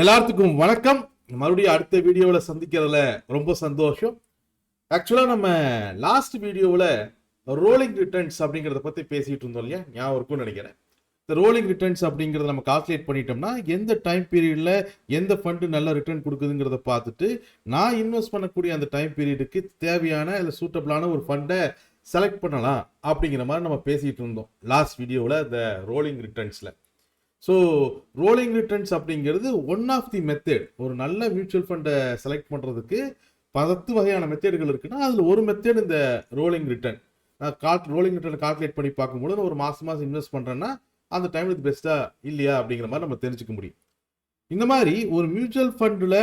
எல்லாத்துக்கும் வணக்கம். மறுபடியும் அடுத்த வீடியோவில் சந்திக்கிறதுல ரொம்ப சந்தோஷம். ஆக்சுவலாக நம்ம லாஸ்ட் வீடியோவில் ரோலிங் ரிட்டர்ன்ஸ் அப்படிங்கிறத பற்றி பேசிகிட்டு இருந்தோம் இல்லையா, ஞாபகம் இருக்கும்னு நினைக்கிறேன். இந்த ரோலிங் ரிட்டர்ன்ஸ் அப்படிங்கிறத நம்ம கால்குலேட் பண்ணிட்டோம்னா எந்த டைம் பீரியடில் எந்த ஃபண்டு நல்ல ரிட்டர்ன் கொடுக்குதுங்கிறத பார்த்துட்டு நான் இன்வெஸ்ட் பண்ணக்கூடிய அந்த டைம் பீரியடுக்கு தேவையான இல்லை சூட்டபிளான ஒரு ஃபண்டை செலக்ட் பண்ணலாம் அப்படிங்கிற மாதிரி நம்ம பேசிகிட்டு இருந்தோம் லாஸ்ட் வீடியோவில் இந்த ரோலிங் ரிட்டர்ன்ஸில். ஸோ ரோலிங் ரிட்டர்ன்ஸ் அப்படிங்கிறது ஒன் ஆஃப் தி மெத்தட். ஒரு நல்ல மியூச்சுவல் ஃபண்டை செலக்ட் பண்ணுறதுக்கு 10 வகையான மெத்தேடுகள் இருக்குன்னா அதில் ஒரு மெத்தட் இந்த ரோலிங் ரிட்டர்ன். நான் ரோலிங் ரிட்டர்ன் கால்குலேட் பண்ணி பார்க்கும்போது ஒரு மாதம் இன்வெஸ்ட் பண்ணுறேன்னா அந்த டைம் இது பெஸ்ட்டாக இல்லையா அப்படிங்கிற மாதிரி நம்ம தெரிஞ்சுக்க முடியும். இந்த மாதிரி ஒரு மியூச்சுவல் ஃபண்டில்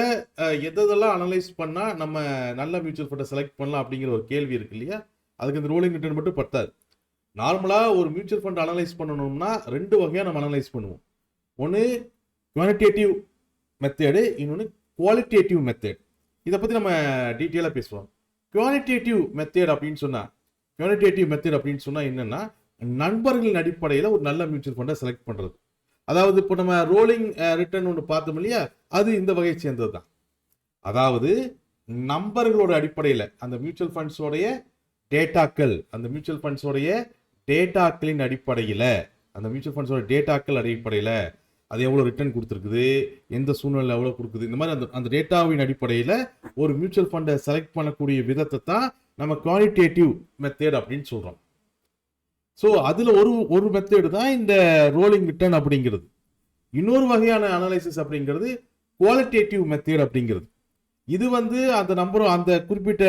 எதெல்லாம் அனலைஸ் பண்ணால் நம்ம நல்ல மியூச்சுவல் ஃபண்டை செலக்ட் பண்ணலாம் அப்படிங்கிற ஒரு கேள்வி இருக்கு இல்லையா, அதுக்கு இந்த ரோலிங் ரிட்டர்ன் மட்டும் பத்தாது. நார்மலாக ஒரு மியூச்சுவல் ஃபண்ட் அனலைஸ் பண்ணணும்னா 2 வகையாக நம்ம அனலைஸ் பண்ணுவோம். ஒன்று குவான்டிடேட்டிவ் மெத்தேடு, இன்னொன்று குவாலிட்டேட்டிவ் மெத்தேட். இதை பற்றி நம்ம டீட்டெயிலாக பேசுவோம். குவான்டிடேட்டிவ் மெத்தேட் அப்படின்னு சொன்னால் என்னென்னா நண்பர்களின் அடிப்படையில் ஒரு நல்ல மியூச்சுவல் ஃபண்டை செலக்ட் பண்ணுறது. அதாவது இப்போ நம்ம ரோலிங் ரிட்டர்ன் ஒன்று பார்த்தோம் இல்லையா, அது இந்த வகையை சேர்ந்தது தான். அதாவது நம்பர்களோட அடிப்படையில் அந்த மியூச்சுவல் ஃபண்ட்ஸோடைய டேட்டாக்கள், அந்த மியூச்சுவல் ஃபண்ட்ஸோடைய டேட்டாக்களின் அடிப்படையில், அந்த மியூச்சுவல் ஃபண்ட்ஸோட டேட்டாக்கள் அடிப்படையில் அது எவ்வளோ ரிட்டர்ன் கொடுத்துருக்குது, எந்த சூழ்நிலை எவ்வளோ கொடுக்குது, இந்த மாதிரி அந்த டேட்டாவின் அடிப்படையில் ஒரு மியூச்சுவல் ஃபண்டை செலக்ட் பண்ணக்கூடிய விதத்தை தான் நம்ம குவாலிட்டேட்டிவ் மெத்தேட் அப்படின்னு சொல்கிறோம். ஸோ அதில் ஒரு மெத்தேடு தான் இந்த ரோலிங் ரிட்டர்ன் அப்படிங்கிறது. இன்னொரு வகையான அனலைசிஸ் அப்படிங்கிறது குவாலிட்டேட்டிவ் மெத்தேட் அப்படிங்கிறது. இது அந்த குறிப்பிட்ட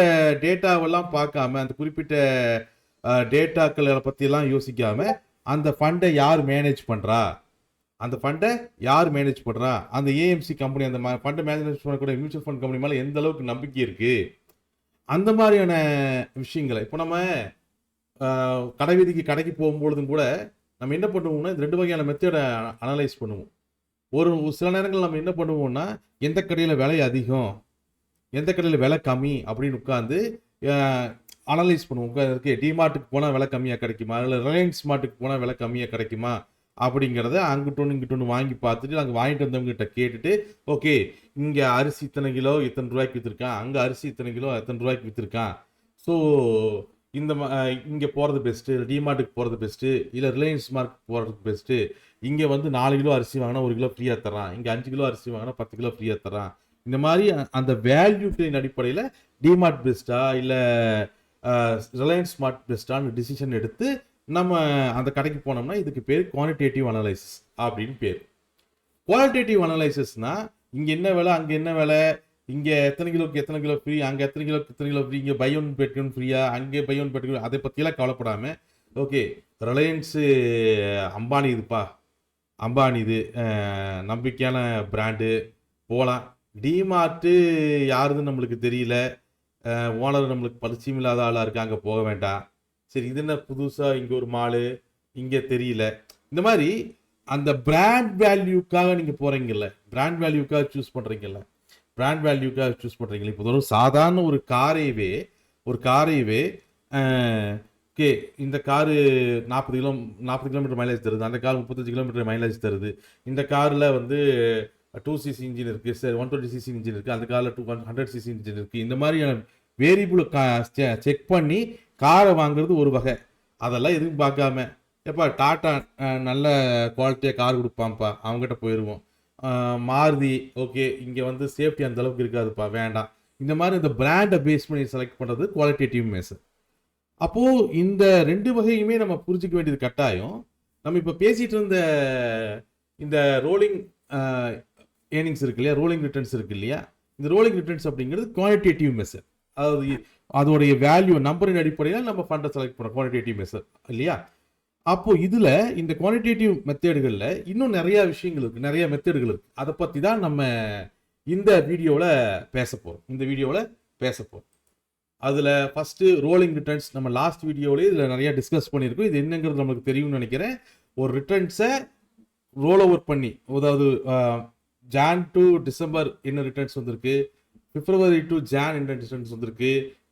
டேட்டாவெல்லாம் பார்க்காம, அந்த குறிப்பிட்ட டேட்டாக்களை பற்றியெல்லாம் யோசிக்காம அந்த ஃபண்டை யார் மேனேஜ் பண்ணுறா, அந்த ஏஎம்சி கம்பெனி, அந்த ஃபண்டை மேனேஜ் பண்ணக்கூடிய மியூச்சுவல் ஃபண்ட் கம்பெனி மேலே எந்த அளவுக்கு நம்பிக்கை இருக்குது, அந்த மாதிரியான விஷயங்களை. இப்போ நம்ம கடைக்கு போகும்பொழுதும் கூட நம்ம என்ன பண்ணுவோம்னா இந்த 2 வகையான மெத்தடை அனலைஸ் பண்ணுவோம். ஒரு சில நேரங்கள் நம்ம என்ன பண்ணுவோம்னா எந்த கடையில் விலை அதிகம், எந்த கடையில் விலை கம்மி அப்படின்னு உட்காந்து அனலைஸ் பண்ணுவோம். டிமார்ட்டுக்கு போனால் விலை கம்மியாக கிடைக்குமா, இல்லை ரிலையன்ஸ் ஸ்மார்ட்டுக்கு போனால் விலை கம்மியாக கிடைக்குமா அப்படிங்கிறத இங்கிட்டு வாங்கி பார்த்துட்டு நாங்கள் வாங்கிட்டு வந்தவங்ககிட்ட கேட்டுட்டு, ஓகே இங்கே அரிசி இத்தனை கிலோ இத்தனை ரூபாய்க்கு விற்றுருக்கான், அங்கே அரிசி இத்தனை கிலோ எத்தனை ரூபாய்க்கு விற்றுருக்கான், ஸோ இங்கே போகிறது பெஸ்ட்டு, டிமார்ட்டுக்கு போகிறது பெஸ்ட்டு, இல்லை ரிலையன்ஸ் ஸ்மார்ட் போகிறதுக்கு பெஸ்ட்டு, இங்கே 4 கிலோ அரிசி வாங்கினா 1 கிலோ ஃப்ரீயாக தரான், இங்கே 5 கிலோ அரிசி வாங்கினா 10 கிலோ ஃப்ரீயாக தரான். இந்த மாதிரி அந்த வேல்யூக்களின் அடிப்படையில் டிமார்ட் பெஸ்ட்டா இல்லை ரிலையன்ஸ் ஸ்மார்ட் பெஸ்ட்டான்னு டிசிஷன் எடுத்து நம்ம அந்த கடைக்கு போனோம்னா இதுக்கு பேர் குவான்டிடேட்டிவ் அனலைசிஸ் அப்படின்னு பேர். குவாலிட்டேட்டிவ் அனலைசிஸ்னால் இங்கே என்ன விலை, அங்கே என்ன விலை, இங்கே எத்தனை கிலோ ஃப்ரீ, அங்கே எத்தனை கிலோ ஃப்ரீ, இங்கே பை ஒன் பெட் ஒன் ஃப்ரீயா, அங்கே பை ஒன் பெட், அதை பற்றியெல்லாம் கவலைப்படாமல், ஓகே ரிலையன்ஸு அம்பானி இது நம்பிக்கையான பிராண்டு போகலாம். டிமார்ட்டு யாருன்னு நம்மளுக்கு தெரியல, ஓனர் நம்மளுக்கு பரிச்சயம் இல்லாத ஆளாக இருக்காங்க, போக வேண்டாம். சரி இது என்ன புதுசாக இங்கே ஒரு மாலு, இங்கே தெரியல. இந்த மாதிரி அந்த பிராண்ட் வேல்யூக்காக நீங்கள் போகிறீங்கல்ல, பிராண்ட் வேல்யூக்காக சூஸ் பண்ணுறீங்கல்ல, இப்போ ஒரு சாதாரண ஒரு காரையவே ஓகே இந்த காரு 40 கிலோமீட்டர் மைலேஜ் தருது, அந்த கார் 35 கிலோமீட்டர் மைலேஜ் தருது, இந்த காரில் 2cc இன்ஜின் இருக்குது, சரி 120cc இன்ஜின் இருக்குது, அந்த காரில் 100cc இன்ஜின் இருக்குது. இந்த மாதிரியான வேரியபிள் செக் பண்ணி காரை வாங்குறது ஒரு வகை. அதெல்லாம் எதுவும் பார்க்காம எப்பா டாட்டா நல்ல குவாலிட்டியாக கார் கொடுப்பான்ப்பா, அவங்ககிட்ட போயிடுவோம். மாருதி ஓகே இங்கே சேஃப்டி அந்த அளவுக்கு இருக்காதுப்பா, வேண்டாம். இந்த மாதிரி இந்த பிராண்டை பேஸ் பண்ணி செலக்ட் பண்ணுறது குவாலிட்டேட்டிவ் மெத்தட். அப்போது இந்த 2 வகையுமே நம்ம புரிஞ்சிக்க வேண்டியது கட்டாயம். நம்ம இப்போ பேசிகிட்டு இருந்த இந்த ரோலிங் ஏர்னிங்ஸ் இருக்கு இல்லையா, ரோலிங் ரிட்டர்ன்ஸ் இருக்கு இல்லையா, இந்த ரோலிங் ரிட்டர்ன்ஸ் அப்படிங்கிறது குவான்டிடேட்டிவ் மெத்தட். அதாவது அதோடைய வேல்யூ நம்பரின் அடிப்படையில் நம்ம ஃபண்டை செலக்ட் பண்ணுறோம், குவான்டிடேட்டிவ் மெத்தட் இல்லையா. அப்போது இதில் இந்த குவான்டிடேட்டிவ் மெத்தேடுகளில் இன்னும் நிறையா விஷயங்கள் இருக்குது, நிறைய மெத்தேடுகள் இருக்குது. அதை பற்றி தான் நம்ம இந்த வீடியோவில் பேச போகிறோம். அதில் ஃபஸ்ட்டு ரோலிங் ரிட்டர்ன்ஸ் நம்ம லாஸ்ட் வீடியோவிலே இதில் நிறையா டிஸ்கஸ் பண்ணியிருக்கோம். இது என்னங்கிறது நம்மளுக்கு தெரியும்னு நினைக்கிறேன். ஒரு ரிட்டர்ன்ஸை ரோல் ஓவர் பண்ணி, அதாவது ஜான் டு டிசம்பர் என்ன ரிட்டர்ன்ஸ் வந்திருக்கு, பிப்ரவரி டு ஜான் என்ன ரிட்டர்ன்ஸ் வந்திருக்கு,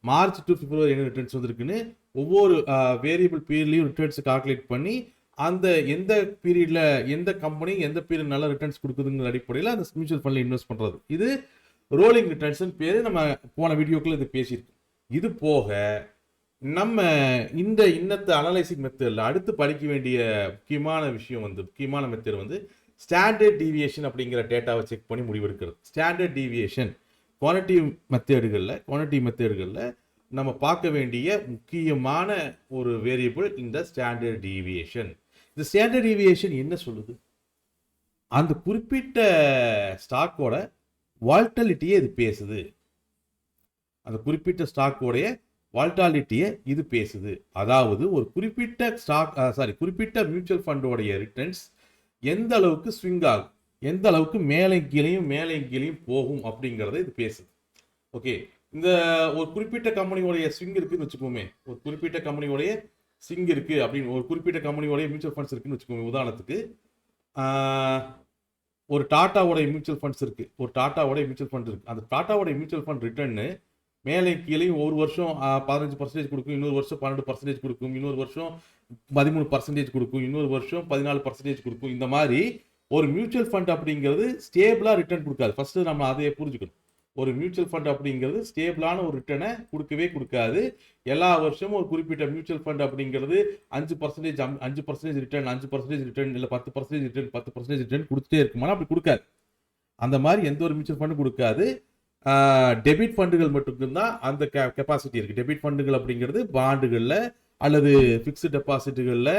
மார்ச் டு பிப்ரவரி என்ன ரிட்டர்ன்ஸ் வந்திருக்குன்னு ஒவ்வொரு வேரியபிள் பீரியட்லையும் ரிட்டர்ன்ஸை கால்குலேட் பண்ணி அந்த எந்த பீரியட்ல எந்த கம்பெனி எந்த பீரியட் நல்ல ரிட்டர்ன்ஸ் கொடுக்குதுங்கிற அடிப்படையில் அந்த மியூச்சுவல் ஃபண்ட்ல இன்வெஸ்ட் பண்றது. இது ரோலிங் ரிட்டர்ன்ஸ் பேரு. நம்ம போன வீடியோக்குள்ள இது பேசியிருக்கோம். இது போக நம்ம இன்னத்த அனலைசிங் மெத்தட்ல அடுத்து படிக்க வேண்டிய முக்கியமான மெத்தட் வந்து ஸ்டாண்டர்ட் டீவியேஷன் அப்படிங்கிற டேட்டாவை செக் பண்ணி முடிவெடுக்கிறது. ஸ்டாண்டர்ட் டீவியேஷன் குவான்டிட்டிவ் மெத்தேடுகளில் நம்ம பார்க்க வேண்டிய முக்கியமான ஒரு வேரியபிள் இந்த ஸ்டாண்டர்ட் டீவியேஷன். இந்த ஸ்டாண்டர்ட் டீவியேஷன் என்ன சொல்லுது? அந்த குறிப்பிட்ட ஸ்டாக்கோட வால்டாலிட்டியை இது பேசுது. அந்த குறிப்பிட்ட ஸ்டாக்கோடைய வால்டாலிட்டியை இது பேசுது. அதாவது ஒரு குறிப்பிட்ட மியூச்சுவல் ஃபண்டோடைய ரிட்டர்ன்ஸ் எந்த அளவுக்கு ஸ்விங் ஆகும், எந்த அளவுக்கு மேலே கீழையும் போகும் அப்படிங்கிறத இது பேசுது. ஓகே, இந்த ஒரு குறிப்பிட்ட கம்பெனியோடைய ஸ்விங் இருக்குன்னு வச்சுக்கோமே, ஒரு குறிப்பிட்ட கம்பெனியோடைய ஸ்விங் இருக்கு அப்படின்னு, ஒரு குறிப்பிட்ட கம்பெனியோடைய மியூச்சுவல் ஃபண்ட்ஸ் இருக்குன்னு வச்சுக்கோமே. உதாரணத்துக்கு ஒரு டாட்டாவோடைய மியூச்சுவல் ஃபண்ட்ஸ் இருக்கு, ஒரு டாட்டாவோடைய மியூச்சுவல் ஃபண்ட் இருக்கு. அந்த டாட்டாவோடைய மியூச்சுவல் ஃபண்ட் ரிட்டர்னு மேலே கீழையும் ஒரு வருஷம் 15% கொடுக்கும், இன்னொரு வருஷம் 12% கொடுக்கும், இன்னொரு வருஷம் 13% கொடுக்கும், இன்னொரு வருஷம் 14% கொடுக்கும். இந்த மாதிரி ஒரு மியூச்சுவல் ஃபண்ட் அப்படிங்கிறது ஸ்டேபிளா ரிட்டர்ன் கொடுக்காது. ஃபர்ஸ்ட் நம்ம அதையே புரிஞ்சுக்கணும். ஒரு மியூச்சுவல் ஃபண்ட் அப்படிங்கிறது ஸ்டேபிளான ஒரு ரிட்டர்னை கொடுக்காது. எல்லா வருஷமும் ஒரு குறிப்பிட்ட மியூச்சுவல் ஃபண்ட் அப்படிங்கிறது 5% ரிட்டர்ன், 5% ரிட்டர்ன், இல்லை 10% ரிட்டர்ன், 10% ரிட்டர்ன் கொடுத்துட்டே இருக்குமானா அப்படி கொடுக்காது. அந்த மாதிரி எந்த ஒரு மியூச்சுவல் ஃபண்டும் கொடுக்காது. டெபிட் ஃபண்டுகள் மட்டும்தான் அந்த கெப்பாசிட்டி இருக்கு. டெபிட் ஃபண்டுகள் அப்படிங்கிறது பாண்டுகளில் அல்லது ஃபிக்ஸ்டு டெபாசிட்டுகளில்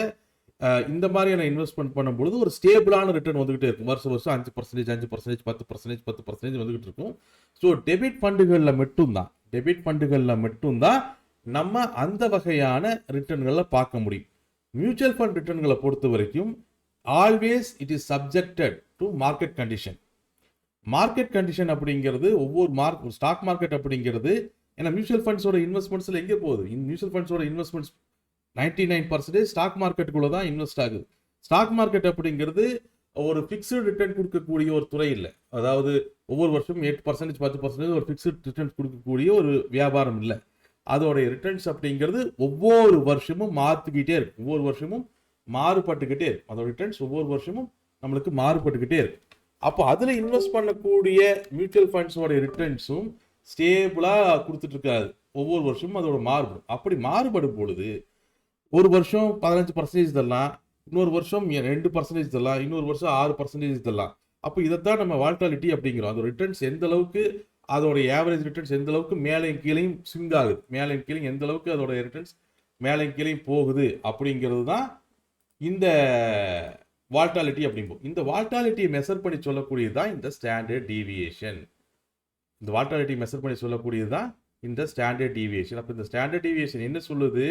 இந்த மாதிரியான இன்வெஸ்ட்மெண்ட் பண்ணும்பொழுது ஒரு ஸ்டேபிளான ரிட்டர்ன் வந்துகிட்டே இருக்கும். வருஷம் 5%, 5%, 10% வந்துகிட்டு இருக்கும். ஸோ டெபிட் ஃபண்டுகளில் மட்டும்தான் நம்ம அந்த வகையான ரிட்டர்ன்களை பார்க்க முடியும். மியூச்சுவல் ஃபண்ட் ரிட்டர்ன்களை பொறுத்த வரைக்கும் always it is subjected to market condition. Market condition அப்படிங்கிறது ஒவ்வொரு ஸ்டாக் மார்க்கெட் அப்படிங்கிறது, ஏன்னா மியூச்சுவல் ஃபண்ட்ஸோட இன்வெஸ்ட்மெண்ட்ஸ்ல எங்கே போகுது? மியூச்சுவல் ஃபண்ட்ஸோட இன்வெஸ்ட்மெண்ட்ஸ் 99% ஸ்டாக் மார்க்கெட்டுக்குள்ள தான் இன்வெஸ்ட் ஆகுது. ஸ்டாக் மார்க்கெட் அப்படிங்கிறது ஒரு ஃபிக்ஸ்டு ரிட்டர்ன் கொடுக்கக்கூடிய ஒரு துறை இல்லை. அதாவது ஒவ்வொரு வருஷமும் 8%, 10% ஒரு ஃபிக்ஸ்டு ரிட்டர்ன்ஸ் கொடுக்கக்கூடிய ஒரு வியாபாரம் இல்லை. அதோடைய ரிட்டர்ன்ஸ் அப்படிங்கிறது ஒவ்வொரு வருஷமும் மாற்றிக்கிட்டே இருக்கு, ஒவ்வொரு வருஷமும் மாறுபட்டுக்கிட்டே இருக்கு. அதோட ரிட்டர்ன்ஸ் ஒவ்வொரு வருஷமும் நம்மளுக்கு மாறுபட்டுக்கிட்டே இருக்கு. அப்போ அதில் இன்வெஸ்ட் பண்ணக்கூடிய மியூச்சுவல் ஃபண்ட்ஸோட ரிட்டர்ன்ஸும் ஸ்டேபிளாக கொடுத்துட்டு இருக்காது. ஒவ்வொரு வருஷமும் அதோட மாறுபடும். அப்படி மாறுபடும் பொழுது ஒரு வருஷம் 15% தரலாம், இன்னொரு வருஷம் 2% தரலாம், இன்னொரு வருஷம் 6% தரலாம். அப்போ இதைத்தான் நம்ம வால்டாலிட்டி அப்படிங்கிறோம். அதோட ரிட்டர்ன்ஸ் எந்த அளவுக்கு, அதோடைய ஆவரேஜ் ரிட்டர்ன்ஸ் எந்த அளவுக்கு மேலையும் கீழையும் ஸ்விங் ஆகுது, மேலையும் கீழையும் எந்த அளவுக்கு அதோட ரிட்டர்ன்ஸ் மேலையும் கீழையும் போகுது அப்படிங்கிறது தான் இந்த வால்டாலிட்டி அப்படிம்போம். இந்த வால்டாலிட்டியை மெஷர் பண்ணி சொல்லக்கூடியது தான் இந்த ஸ்டாண்டர்ட் டீவியேஷன். இந்த வால்டாலிட்டி மெஷர் பண்ணி சொல்லக்கூடியது தான் இந்த ஸ்டாண்டர்ட் டீவியேஷன். அப்போ இந்த ஸ்டாண்டர்ட் டீவியேஷன் என்ன சொல்லுது?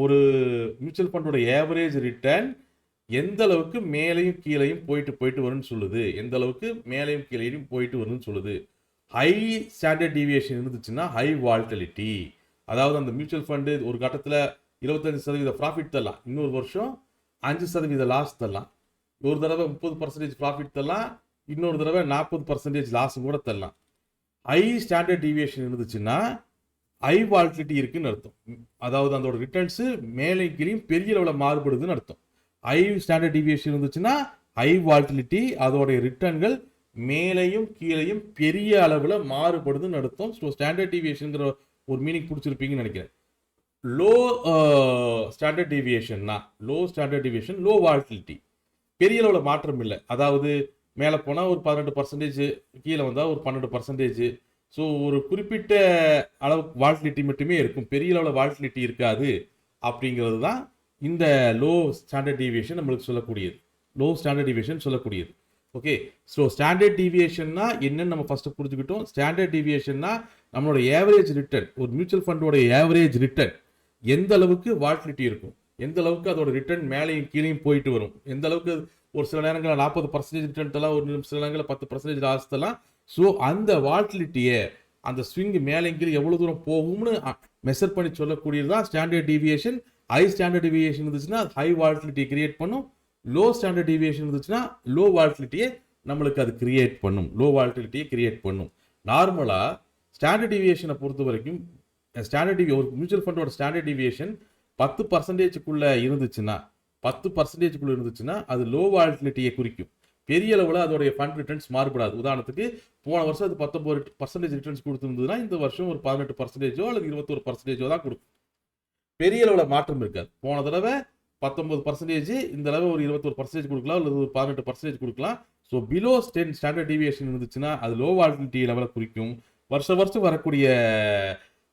ஒரு மியூச்சுவல் ஃபண்டோட ஏவரேஜ் ரிட்டர்ன் எந்த அளவுக்கு மேலையும் கீழையும் போயிட்டு வரும்னு சொல்லுது. எந்த அளவுக்கு மேலையும் கீழையும் போயிட்டு வரும்னு சொல்லுது. ஹை ஸ்டாண்டர்ட் டீவியேஷன் இருந்துச்சுன்னா ஹை வால்டாலிட்டி. அதாவது அந்த மியூச்சுவல் ஃபண்டு ஒரு கட்டத்தில் 25% ப்ராஃபிட் தரலாம், இன்னொரு வருஷம் 5% லாஸ் தரலாம், ஒரு தடவை 30% ப்ராஃபிட் தரலாம், இன்னொரு தடவை 40% லாஸும் கூட தரலாம். ஹை ஸ்டாண்டர்ட் டீவியேஷன் இருந்துச்சுன்னா ஹை வால்டிலிட்டி இருக்குன்னு அர்த்தம். அதாவது அதோட ரிட்டர்ன்ஸ் மேலே கீழையும் பெரிய அளவில் மாறுபடுதுன்னு அர்த்தம். ஹை ஸ்டாண்டர்ட் டீவியேஷன் இருந்துச்சுன்னா ஹை வால்டிலிட்டி, அதோடைய ரிட்டர்ன்கள் மேலையும் கீழையும் பெரிய அளவில் மாறுபடுதுன்னு அர்த்தம். ஸோ ஸ்டாண்டர்ட் டீவியேஷன்ங்கிற ஒரு மீனிங் பிடிச்சிருப்பீங்கன்னு நினைக்கிறேன். லோ ஸ்டாண்டர்ட் டீவியேஷன்னா லோ வால்டிலிட்டி, பெரிய அளவில் மாற்றம் இல்லை. அதாவது மேலே போனால் ஒரு 18%, கீழே வந்தால் ஒரு 12%. ஸோ ஒரு குறிப்பிட்ட அளவு வால்டிலிட்டி மட்டுமே இருக்கும், பெரிய அளவில் வால்டிலிட்டி இருக்காது. அப்படிங்கிறது தான் இந்த லோ ஸ்டாண்டர்ட் டீவியேஷன் நம்மளுக்கு சொல்லக்கூடியது. ஓகே, ஸோ ஸ்டாண்டர்ட் டீவியேஷன்னா என்னன்னு நம்ம ஃபர்ஸ்ட் புரிஞ்சுக்கிட்டோம். ஸ்டாண்டர்ட் டீவியேஷன்னா நம்மளோட ஏவரேஜ் ரிட்டர்ன், ஒரு மியூச்சுவல் ஃபண்டோட ஏவரேஜ் ரிட்டர்ன் எந்த அளவுக்கு வால்டிலிட்டி இருக்கும், எந்த அளவுக்கு அதோட ரிட்டர்ன் மேலேயும் கீழையும் போயிட்டு வரும், எந்த அளவுக்கு ஒரு சில நேரங்களில் 40% ரிட்டர்ன் தரலாம், ஒரு சில நேரங்களில் 10% லாஸ் தரலாம். ஸோ அந்த வால்டிலிட்டியை, அந்த ஸ்விங் மேலே கீழே எவ்வளோ தூரம் போகும்னு மெஷர் பண்ணி சொல்லக்கூடியது தான் standard deviation. High standard deviation இருந்துச்சுன்னா ஹை வால்டிலிட்டி கிரியேட் பண்ணும். லோ ஸ்டாண்டர்ட் டீவியேஷன் இருந்துச்சுன்னா லோ வால்டிலிட்டியை நம்மளுக்கு அது கிரியேட் பண்ணும். நார்மலாக ஸ்டாண்டர்ட் டீவியேஷனை பொறுத்த வரைக்கும் ஒரு மியூச்சுவல் ஃபண்டோட ஸ்டாண்டர்ட் டீவியேஷன் 10%க்குள்ள இருந்துச்சுன்னா 10%க்குள்ள இருந்துச்சுன்னா அது லோ வாலட்டிலிட்டியை குறிக்கும். பெரிய அளவில் அதோடைய ஃபண்ட் ரிட்டர்ன்ஸ் மாறுபடாது. உதாரணத்துக்கு போன வருஷம் அது 19% ரிட்டர்ன்ஸ் கொடுத்துருந்ததுன்னா இந்த வருஷம் ஒரு 18% அல்லது 21% தான் கொடுக்கும். பெரிய அளவில் மாற்றம் இருக்காது. போன தடவை 19%, இந்த தடவை ஒரு 21% கொடுக்கலாம் அல்லது ஒரு 18% கொடுக்கலாம். ஸோ பிலோ ஸ்டாண்டர்ட் டீவியேஷன் இருந்துச்சுன்னா அது லோ வாலட்டிலிட்டி லெவலை குறிக்கும். வருஷம் வரக்கூடிய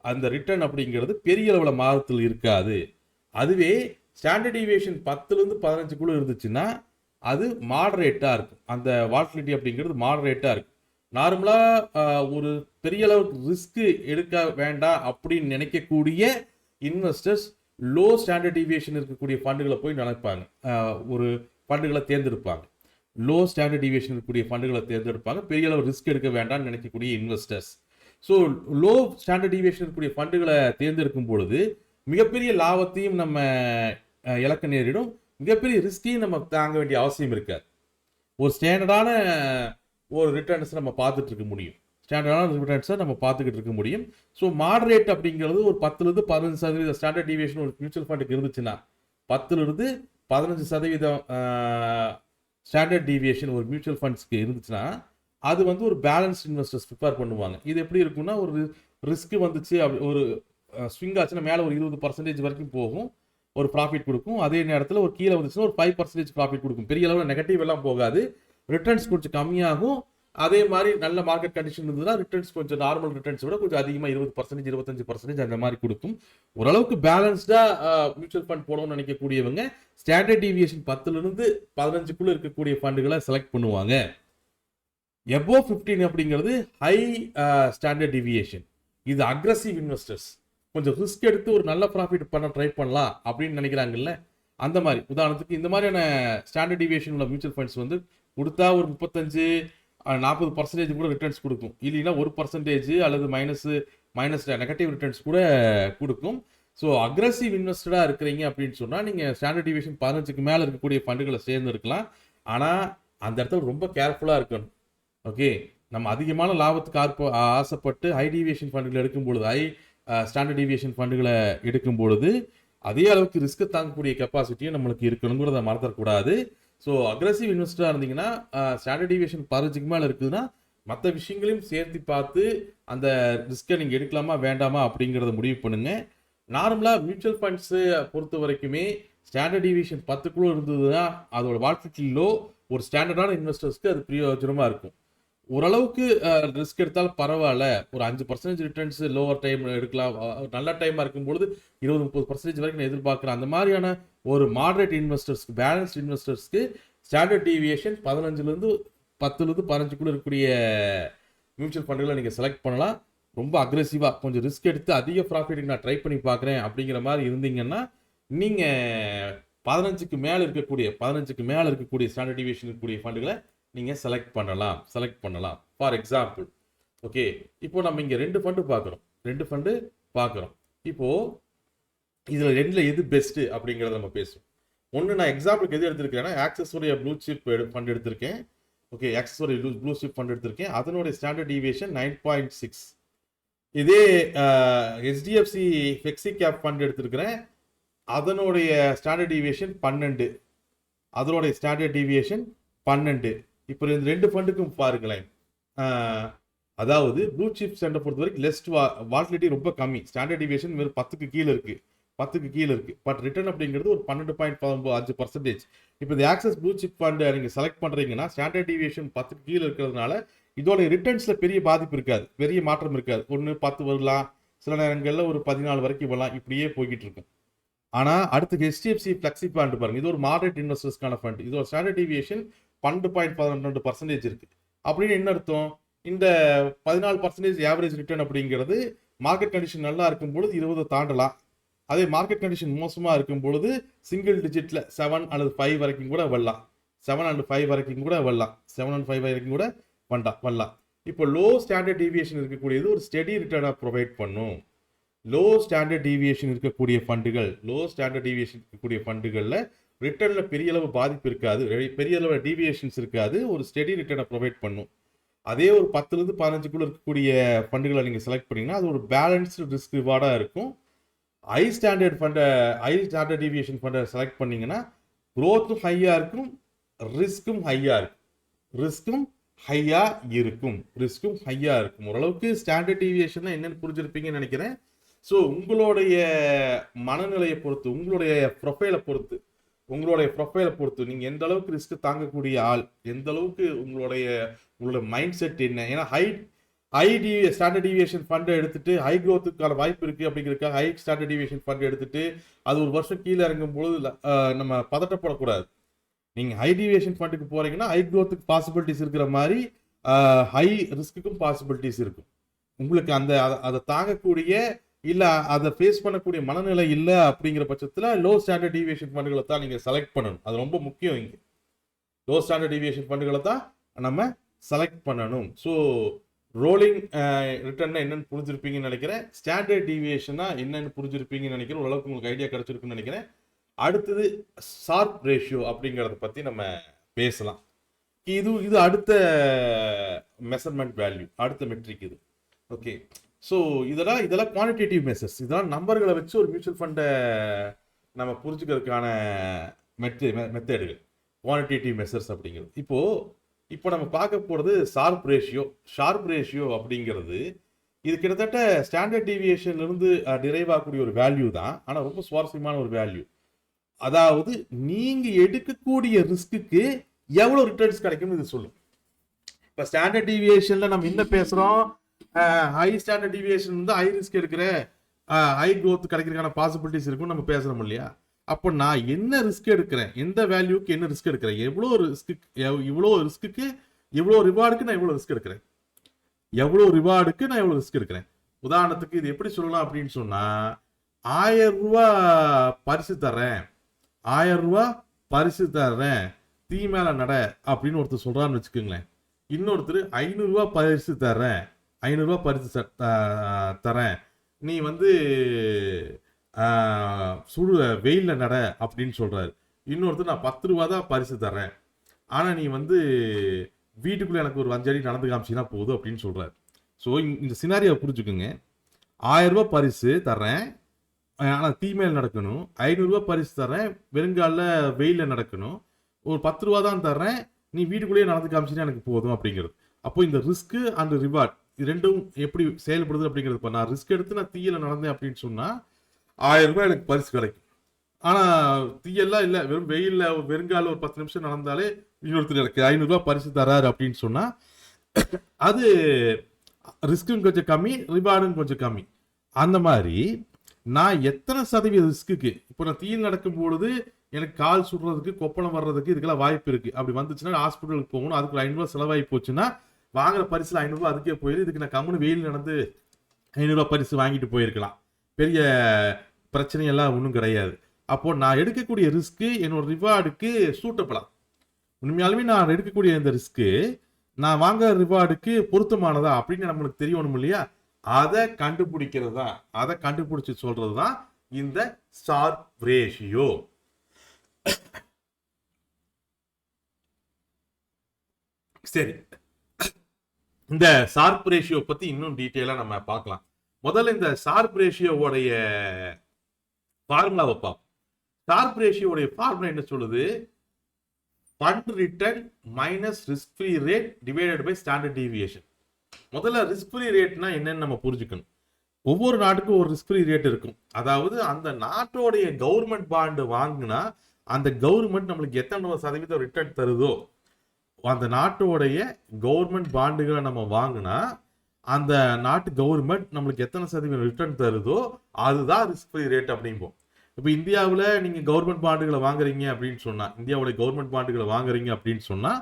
அந்த ரிட்டர்ன் அப்படிங்கிறது பெரிய அளவில் மாறுதல் இருக்காது. அதுவே ஸ்டாண்டர்ட் டீவியேஷன் 10லேருந்து 15க்குள்ள இருந்துச்சுன்னா அது மாடரேட்டாக இருக்கும். அந்த வாலட்டிலிட்டி அப்படிங்கிறது மாடரேட்டாக இருக்கும். நார்மலாக ஒரு பெரிய அளவுக்கு ரிஸ்க்கு எடுக்க வேண்டாம் அப்படின்னு நினைக்கக்கூடிய இன்வெஸ்டர்ஸ் லோ ஸ்டாண்டர்ட் டீவியேஷன் இருக்கக்கூடிய ஃபண்டுகளை போய் நினைப்பாங்க, ஒரு ஃபண்டுகளை தேர்ந்தெடுப்பாங்க. லோ ஸ்டாண்டர்ட் டீவியேஷன் இருக்கக்கூடிய ஃபண்டுகளை தேர்ந்தெடுப்பாங்க பெரிய அளவு ரிஸ்க் எடுக்க வேண்டாம்னு நினைக்கக்கூடிய investors. So low standard deviation இருக்கக்கூடிய ஃபண்டுகளை தேர்ந்தெடுக்கும் பொழுது மிகப்பெரிய லாபத்தையும் நம்ம இழக்க நேரிடும், மிகப்பெரிய ரிஸ்கையும் நம்ம தாங்க வேண்டிய அவசியம் இருக்காது. ஒரு ஸ்டாண்டர்டான ஒரு ரிட்டர்ன்ஸ் நம்ம பார்த்துட்டு இருக்க முடியும். ஸ்டாண்டர்டான ரிட்டர்ன்ஸை நம்ம பார்த்துக்கிட்டு இருக்க முடியும். ஸோ மாடரேட் அப்படிங்கிறது ஒரு 10லேருந்து 15% ஸ்டாண்டர்ட் டீவியேஷன் ஒரு மியூச்சுவல் ஃபண்டுக்கு இருந்துச்சுன்னா 10லேருந்து 15% ஸ்டாண்டர்ட் டீவியேஷன் ஒரு மியூச்சுவல் ஃபண்ட்ஸ்க்கு இருந்துச்சுன்னா அது வந்து ஒரு பேலன்ஸ் இன்வெஸ்டர்ஸ் ப்ரிப்பேர் பண்ணுவாங்க. இது எப்படி இருக்குன்னா ஒரு ரிஸ்க் வந்துச்சு, ஒரு ஸ்விங் ஆச்சுன்னா மேலே ஒரு 20% வரைக்கும் போகும், ஒரு ப்ராஃபிட் கொடுக்கும். அதே நேரத்தில் ஒரு கீழே வந்துச்சுன்னா ஒரு 5% ப்ராஃபிட் கொடுக்கும். பெரிய அளவில் நெகட்டிவ் எல்லாம் போகாது, ரிட்டர்ன்ஸ் கொஞ்சம் கம்மியாகும். அதே மாதிரி நல்ல மார்க்கெட் கண்டிஷன் இருந்ததுன்னா ரிட்டர்ன்ஸ் கொஞ்சம் நார்மல் ரிட்டர்ன்ஸ் விட கொஞ்சம் அதிகமாக 20%, 25% அந்த மாதிரி கொடுக்கும். ஓரளவுக்கு பேலன்ஸ்டாக மியூச்சுவல் ஃபண்ட் போடணும்னு நினைக்கக்கூடியவங்க ஸ்டாண்டர்ட் டீவியேஷன் 10லேருந்து 15க்குள்ள இருக்கக்கூடிய ஃபண்டுகளை செலக்ட் பண்ணுவாங்க. எபோவ் 15 அப்படிங்கிறது ஹை ஸ்டாண்டர்ட் டீவியேஷன். இது அக்ரஸிவ் இன்வெஸ்டர்ஸ் கொஞ்சம் ரிஸ்க் எடுத்து ஒரு நல்ல ப்ராஃபிட் பண்ண ட்ரை பண்ணலாம் அப்படின்னு நினைக்கிறாங்கல்ல, அந்த மாதிரி. உதாரணத்துக்கு இந்த மாதிரியான ஸ்டாண்டர்ட் டீவியேஷன் உள்ள மியூச்சுவல் ஃபண்ட்ஸ் வந்து கொடுத்தா ஒரு 35-40% கூட ரிட்டர்ன்ஸ் கொடுக்கும், இல்லைன்னா 1% அல்லது மைனஸ் நெகட்டிவ் ரிட்டர்ன்ஸ் கூட கொடுக்கும். ஸோ அக்ரஸிவ் இன்வெஸ்டடாக இருக்கிறீங்க அப்படின்னு சொன்னால் நீங்கள் ஸ்டாண்டர்ட் டீவியேஷன் 15க்கு மேலே இருக்கக்கூடிய ஃபண்டுகளை சேர்ந்துருக்கலாம். ஆனால் அந்த இடத்துல ரொம்ப கேர்ஃபுல்லாக இருக்கணும். ஓகே, நம்ம அதிகமான லாபத்துக்கு ஆசைப்பட்டு ஹை டீவியேஷன் ஃபண்டுகளை எடுக்கும் பொழுது, ஹை ஸ்டாண்டர்ட் டீவியேஷன் ஃபண்டுகளை எடுக்கும் பொழுது அதே அளவுக்கு ரிஸ்க்கை தாங்கக்கூடிய கெப்பாசிட்டியும் நம்மளுக்கு இருக்கணுங்கிறத மறந்துடக்கூடாது. ஸோ அக்ரஸிவ் இன்வெஸ்டராக இருந்தீங்கன்னா ஸ்டாண்டர்ட் டீவியேஷன் 15க்கு மேலே இருக்குதுன்னா மற்ற விஷயங்களையும் சேர்த்து பார்த்து அந்த ரிஸ்க்கை நீங்கள் எடுக்கலாமா வேண்டாமா அப்படிங்கிறத முடிவு பண்ணுங்கள். நார்மலாக மியூச்சுவல் ஃபண்ட்ஸு பொறுத்த வரைக்குமே ஸ்டாண்டர்ட் டீவியேஷன் 10க்குள்ள இருந்ததுன்னா அதோட வாலட்டிலிட்டி லோ, ஒரு ஸ்டாண்டர்டான இன்வெஸ்டர்ஸ்க்கு அது பிரயோஜனமாக இருக்கும். ஓரளவுக்கு ரிஸ்க் எடுத்தாலும் பரவாயில்ல, ஒரு 5% ரிட்டர்ன்ஸ் லோவர் டைம் எடுக்கலாம், நல்ல டைமாக இருக்கும்பொழுது 20-30% வரைக்கும் நான் எதிர்பார்க்குறேன். அந்த மாதிரியான ஒரு மாடரேட் இன்வெஸ்டர்ஸ்க்கு, பேலன்ஸ்ட் இன்வெஸ்டர்ஸ்க்கு ஸ்டாண்டர்ட் டீவியேஷன் 10லேருந்து 15க்குள்ள இருக்கக்கூடிய மியூச்சுவல் ஃபண்டுகளை நீங்கள் செலக்ட் பண்ணலாம். ரொம்ப அக்ரெசிவாக கொஞ்சம் ரிஸ்க் எடுத்து அதிக ப்ராஃபிட்டுக்கு நான் ட்ரை பண்ணி பார்க்குறேன் அப்படிங்கிற மாதிரி இருந்தீங்கன்னா நீங்கள் 15க்கு மேலே இருக்கக்கூடிய ஸ்டாண்டர்ட் டீவியேஷன் இருக்கக்கூடிய ஃபண்டுகளை நீங்கள் செலக்ட் பண்ணலாம். ஃபார் எக்ஸாம்பிள், ஓகே, இப்போ நம்ம இங்கே 2 ஃபண்டு பார்க்குறோம். இப்போது இதில் 2ல் எது பெஸ்ட்டு அப்படிங்கிறத நம்ம பேசுவோம். ஒன்று நான் எக்ஸாம்பிளுக்கு எது எடுத்திருக்கேன்னா ஆக்சஸோடைய ப்ளூ சிப் ஃபண்ட் எடுத்திருக்கேன். ஓகே, ஆக்சஸோடைய ப்ளூ சிப் ஃபண்ட் எடுத்திருக்கேன். அதனுடைய ஸ்டாண்டர்ட் டீவியேஷன் 9.6. இதே HDFC ஃப்ளெக்ஸி கேப் ஃபண்ட் எடுத்திருக்கிறேன். அதனுடைய ஸ்டாண்டர்ட் டீவியேஷன் 12. அதனுடைய ஸ்டாண்டர்ட் டீவியேஷன் 12. இப்போ இந்த 2 ஃபண்டுக்கும் பாருங்களேன், அதாவது ப்ளூ சிப் ஃபண்டை பொறுத்த வரைக்கும் லெஸ்ட் வாலட்டிலிட்டி ரொம்ப கம்மி, ஸ்டாண்டர்ட் டீவியேஷன் வெறும் 10க்கு கீழே இருக்குது. பட் ரிட்டர்ன் அப்படிங்கிறது ஒரு 12.5%. இப்போ இந்த ஆக்சஸ் ப்ளூ சிப் ஃபண்டை நீங்கள் செலக்ட் பண்ணுறீங்கன்னா ஸ்டாண்டர்ட் டீவியேஷன் 10க்கு கீழே இருக்கிறதுனால இதோட ரிட்டர்ன்ஸில் பெரிய பாதிப்பு இருக்காது, பெரிய மாற்றம் இருக்காது. ஒன்று 10 வரலாம், சில நேரங்களில் ஒரு 14 வரைக்கும் வரலாம், இப்படியே போய்கிட்டு இருக்கும். ஆனால் அடுத்து HDFC ஃப்ளெக்ஸி ஃபண்ட் பாருங்க, இது ஒரு மாடரேட் இன்வெஸ்டர்ஸ்க்கான ஃபண்ட். இதோட ஸ்டாண்டர்ட் டீவியேஷன் 12.12% இருக்கு. அப்படின்னு என்ன அர்த்தம்? இந்த 14% ஆவரேஜ் ரிட்டர்ன் அப்படிங்கிறது மார்க்கெட் கண்டிஷன் நல்லா இருக்கும் பொழுது 20 தாண்டலாம். அதே மார்க்கெட் கண்டிஷன் மோசமாக இருக்கும் பொழுது சிங்கிள் டிஜிட்ல 7 அல்லது 5 வரைக்கும் கூட வரலாம். 7 and 5 வரைக்கும் கூட வரலாம். இப்போ லோ ஸ்டாண்டர்ட் டீவியேஷன் இருக்கக்கூடியது ஒரு ஸ்டெடி ரிட்டர்னை ப்ரொவைட் பண்ணும். லோ ஸ்டாண்டர்ட் டீவியேஷன் இருக்கக்கூடிய ஃபண்டுகளில் ரிட்டர்னில் பெரிய அளவு பாதிப்பு இருக்காது, பெரிய அளவு டீவியேஷன்ஸ் இருக்காது, ஒரு ஸ்டெடி ரிட்டர்னை ப்ரொவைட் பண்ணும். அதே ஒரு 10லேருந்து 15க்குள்ள இருக்கக்கூடிய ஃபண்டுகளை நீங்கள் செலக்ட் பண்ணிங்கன்னா அது ஒரு பேலன்ஸ்டு ரிஸ்க் ரிவார்டாக இருக்கும். ஹை ஸ்டாண்டர்ட் ஃபண்டை ஹை ஸ்டாண்டர்ட் டீவியேஷன் ஃபண்டை செலக்ட் பண்ணீங்கன்னா க்ரோத்தும் ஹையாக இருக்கும், ரிஸ்க்கும் ஹையாக இருக்கும். ரிஸ்க்கும் ஹையாக இருக்கும். ஓரளவுக்கு ஸ்டாண்டர்ட் டீவியேஷன் என்னன்னு புரிஞ்சிருப்பீங்கன்னு நினைக்கிறேன். ஸோ உங்களுடைய மனநிலையை பொறுத்து, உங்களுடைய ப்ரொஃபைலை பொறுத்து நீங்கள் எந்த அளவுக்கு ரிஸ்க் தாங்கக்கூடிய ஆள், எந்த அளவுக்கு உங்களோட மைண்ட் செட் என்ன. ஏன்னா ஸ்டாண்டர்ட் டீவியேஷன் ஃபண்டை எடுத்துட்டு ஹை க்ரோத்துக்கான வாய்ப்பு இருக்குது அப்படிங்கிறதுக்காக ஹை ஸ்டாண்டர்ட் டீவியேஷன் ஃபண்ட் எடுத்துட்டு அது ஒரு வருஷம் கீழே இறங்கும் பொழுது நம்ம பதட்டப்படக்கூடாது. நீங்கள் ஹை டீவியேஷன் ஃபண்டுக்கு போகிறீங்கன்னா ஹை க்ரோத்துக்கு பாசிபிலிட்டிஸ் இருக்கிற மாதிரி ஹை ரிஸ்க்குக்கும் பாசிபிலிட்டிஸ் இருக்கும். உங்களுக்கு அதை தாங்கக்கூடிய இல்லை அதை ஃபேஸ் பண்ணக்கூடிய மனநிலை இல்லை அப்படிங்கிற பட்சத்தில் லோ ஸ்டாண்டர்ட் டீவியேஷன் ஃபண்டுகளை தான் நீங்கள் செலக்ட் பண்ணணும். அது ரொம்ப முக்கியம். இங்கே லோ ஸ்டாண்டர்ட் டீவியேஷன் ஃபண்டுகளை தான் நம்ம செலக்ட் பண்ணணும். ஸோ ரோலிங் ரிட்டர்ன் என்னன்னு புரிஞ்சிருப்பீங்கன்னு நினைக்கிறேன். ஸ்டாண்டர்ட் டீவியேஷனா என்னன்னு புரிஞ்சிருப்பீங்கன்னு நினைக்கிறேன். ஓரளவுக்கு உங்களுக்கு ஐடியா கிடைச்சிருக்குன்னு நினைக்கிறேன். அடுத்தது ஷார்ப் ரேஷியோ அப்படிங்கிறத பற்றி நம்ம பேசலாம். இது அடுத்த மெஷர்மெண்ட் வேல்யூ, அடுத்த மெட்ரிக் இது. ஓகே, ஸோ இதெல்லாம் குவான்டிடேட்டிவ் மெஷர்ஸ். இதெல்லாம் நம்பர்களை வச்சு ஒரு மியூச்சுவல் ஃபண்டை நம்ம புரிஞ்சுக்கிறதுக்கான மெத்தடுகள், குவான்டிடேட்டிவ் மெஷர்ஸ் அப்படிங்கிறது. இப்போ நம்ம பார்க்க போகிறது ஷார்ப் ரேஷியோ அப்படிங்கிறது இது கிட்டத்தட்ட ஸ்டாண்டர்ட் டீவியேஷன்லேருந்து டிரைவ் ஆகக்கூடிய ஒரு வேல்யூ தான். ஆனால் ரொம்ப சுவாரஸ்யமான ஒரு வேல்யூ. அதாவது நீங்கள் எடுக்கக்கூடிய ரிஸ்க்குக்கு எவ்வளோ ரிட்டர்ன்ஸ் கிடைக்கும்னு இது சொல்லும். இப்போ ஸ்டாண்டர்ட் டீவியேஷனில் நம்ம என்ன பேசுகிறோம், ஹை ஸ்டாண்டர்ட் டீவியேஷன் வந்து ஹை ரிஸ்க் எடுக்கிற ஹை க்ரோத் கிடைக்கிறதுக்கான பாசிபிலிட்டிஸ் இருக்குன்னு நம்ம பேசுகிறோம் இல்லையா. அப்போ நான் என்ன ரிஸ்க் எடுக்கிறேன், எந்த வேல்யூக்கு என்ன ரிஸ்க் எடுக்கிறேன், இவ்வளோ ரிஸ்க்குக்கு இவ்வளோ ரிவார்டுக்கு நான் எவ்வளோ ரிஸ்க் எடுக்கிறேன். உதாரணத்துக்கு இது எப்படி சொல்லலாம் அப்படின்னு சொன்னால், 1000 ரூபா பரிசு தர்றேன் தீ மேல நட அப்படின்னு ஒருத்தர் சொல்றான்னு வச்சுக்கோங்களேன். இன்னொருத்தர் 500 ரூபா பரிசு தரேன் நீ வந்து வெயில்ல நட அப்படின்னு சொல்றாரு. இன்னொருத்தர் நான் 10 ரூபா தான் பரிசு தர்றேன், ஆனா நீ வந்து வீட்டுக்குள்ள எனக்கு ஒரு 5 அடி நடந்து காமிச்சினா போதும் அப்படின்னு சொல்றாரு. ஸோ இந்த சினாரியை புரிஞ்சுக்குங்க. 1000 ரூபா பரிசு தர்றேன், ஆனால் தீமையில் நடக்கணும். 500 ரூபா பரிசு தர்றேன், வெறுங்காலில் வெயிலில் நடக்கணும். ஒரு 10 ரூபா தான் தர்றேன், நீ வீட்டுக்குள்ளேயே நடந்து காமிச்சினா எனக்கு போதும் அப்படிங்கிறது. அப்போ இந்த ரிஸ்க்கு அண்ட் ரிவார்ட் இது ரெண்டும் எப்படி செயல்படுது அப்படிங்கிறது. இப்போ நான் ரிஸ்க் எடுத்து நான் தீயில நடந்தேன் அப்படின்னு சொன்னால் 1000 ரூபாய் எனக்கு பரிசு கிடைக்கும். ஆனால் தீயெல்லாம் இல்லை, வெறும் வெயிலில் வெறுங்காலில் ஒரு 10 நிமிஷம் நடந்தாலே இன்னொருத்தர் எனக்கு 500 ரூபா பரிசு தராரு அப்படின்னு சொன்னால் அது ரிஸ்க்கும் கொஞ்சம் கம்மி, ரிவார்டும் கொஞ்சம் கம்மி. அந்த மாதிரி நான் எத்தனை சதவீத ரிஸ்க்குக்கு, இப்போ நான் தீயில் நடக்கும் பொழுது எனக்கு கால் சுடுறதுக்கு கொப்பளம் வர்றதுக்கு இதுக்கெல்லாம் வாய்ப்பு இருக்கு. அப்படி வந்துச்சுன்னா ஹாஸ்பிட்டலுக்கு போகணும், அதுக்கு 500 ரூபா செலவாகி போச்சுன்னா வாங்குற பரிசுல 500 ரூபா அதுக்கே போயிடும். இதுக்கு நான் கம்முன்னு வெயில் நடந்து 500 ரூபா பரிசு வாங்கிட்டு போயிருக்கலாம், பெரிய பிரச்சனையெல்லாம் ஒன்றும் கிடையாது. அப்போ நான் எடுக்கக்கூடிய ரிஸ்க்கு என்னோட ரிவார்டுக்கு சூட்டப்படலாம். உண்மையாலுமே நான் எடுக்கக்கூடிய இந்த ரிஸ்க்கு நான் வாங்குற ரிவார்டுக்கு பொருத்தமானதா அப்படின்னு நம்மளுக்கு தெரியணும் இல்லையா. அதை கண்டுபிடிக்கிறது தான், அதை கண்டுபிடிச்சு சொல்றது தான் இந்த ஷார்ப் ரேஷியோ. சரி, இந்த ஷார்ப் ரேஷியோ பத்தி இன்னும் டீட்டெயிலா நம்ம பார்க்கலாம். முதல்ல இந்த ஷார்ப் ரேஷியோவுடைய ஃபார்முலாவை பார்ப்போம். ஷார்ப் ரேஷியோவுடைய ஃபார்முலா என்ன சொல்லுது? Fund return minus risk free rate divided by standard deviation. முதல்ல ரிஸ்க் ஃப்ரீ ரேட்னா என்னன்னு நம்ம புரிஞ்சுக்கணும். ஒவ்வொரு நாட்டுக்கும் ஒரு ரிஸ்க் ஃப்ரீ ரேட் இருக்கும். அதாவது அந்த நாட்டோடைய கவர்மெண்ட் பாண்டு வாங்கினா அந்த கவர்மெண்ட் நம்மளுக்கு எத்தனை சதவீதம் ரிட்டர்ன் தருதோ, அந்த நாட்டோடைய கவர்மெண்ட் பாண்டுகளை நம்ம வாங்கினா அந்த நாட்டு கவர்மெண்ட் நம்மளுக்கு எத்தனை சதவீதம் ரிட்டர்ன் தருதோ அதுதான் ரிஸ்க் ஃப்ரீ ரேட் அப்படிம்போம். இப்போ இந்தியாவில் நீங்கள் கவர்மெண்ட் பாண்டுகளை வாங்குறீங்க அப்படின்னு சொன்னால், இந்தியாவுடைய கவர்மெண்ட் பாண்டுகளை வாங்குறீங்க அப்படின்னு சொன்னால்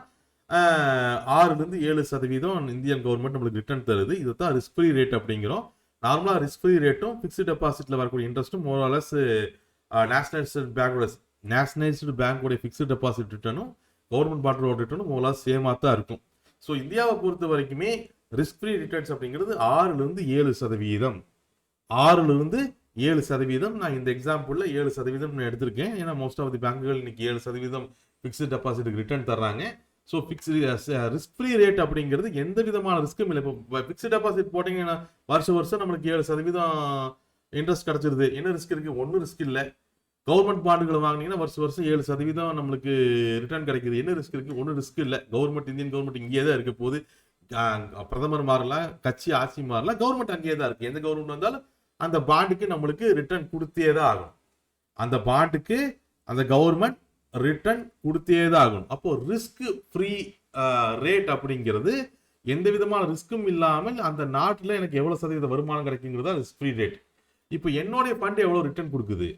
6-7% இந்தியன் கவர்மெண்ட் நம்மளுக்கு ரிட்டர்ன் தருது. இதை தான் ரிஸ்க் ஃப்ரீ ரேட் அப்படிங்கிறோம். நார்மலாக ரிஸ்க் ஃப்ரீ ரேட்டும் ஃபிக்ஸ்டு டெபாசிட்டில் வரக்கூடிய இன்ட்ரெஸ்ட்டும் மோரலஸ் நேஷனலைஸ்டு பேங்கோடைய ஃபிக்ஸ்டு டெபாசிட் ரிட்டர்னும் கவர்மெண்ட் பாண்டோட ரிட்டர்னும் மோரலஸ் சேமாக தான் இருக்கும். ஸோ இந்தியாவை பொறுத்த வரைக்குமே ரிஸ்க் ஃப்ரீ ரிட்டர்ன்ஸ் அப்படிங்கிறது 6-7%. 6-7%. நான் இந்த எக்ஸாம்பிளில் 7% நான் எடுத்திருக்கேன். ஏன்னா மோஸ்ட் ஆஃப் தி பேங்குகள் இன்னைக்கு 7% ஃபிக்ஸ்டு டெபாசிட்டுக்கு ரிட்டர்ன் தர்றாங்க. ஸோ ரிஸ்க் ஃப்ரீ ரேட் அப்படிங்கிறது எந்த விதமான ரிஸ்க்கும் இல்லை. இப்போ ஃபிக்ஸ்டு டெபாசிட் போட்டிங்கன்னா வருஷம் நம்மளுக்கு 7% இன்ட்ரெஸ்ட் கிடைச்சிருது. என்ன ரிஸ்க் இருக்கு? ஒன்றும் ரிஸ்க் இல்லை. கவர்மெண்ட் பாண்டுகளை வாங்கினீங்கன்னா வருஷம் 7% நம்மளுக்கு ரிட்டர்ன் கிடைக்குது. என்ன ரிஸ்க் இருக்கு? ஒன்றும் ரிஸ்க் இல்லை. கவர்மெண்ட், இந்தியன் கவர்மெண்ட் இங்கேயே தான் இருக்க போகுது. பிரதமர் மாறலாம், கட்சி ஆட்சி மாறலாம், கவர்மெண்ட் அங்கேயே தான் இருக்கு. எந்த கவர்மெண்ட் வந்தாலும் அந்த பாண்டுக்கு நம்மளுக்கு ரிட்டர்ன் கொடுத்தே தான் ஆகும். அந்த பாண்டுக்கு அந்த கவர்மெண்ட் ரிட்டர்ன் கொடுத்தே தான் ஆகும். அப்போ ரிஸ்க் ஃப்ரீ ரேட் அப்படிங்கிறது எந்த விதமான ரிஸ்க்கும் இல்லாமல் அந்த நாட்டில் எனக்கு எவ்வளவு சதவீத வருமானம் கிடைக்குங்கிறதா ரிஸ்க் ஃப்ரீ ரேட். இப்போ என்னுடைய ஃபண்ட் எவ்வளவு ரிட்டர்ன் கொடுக்குது?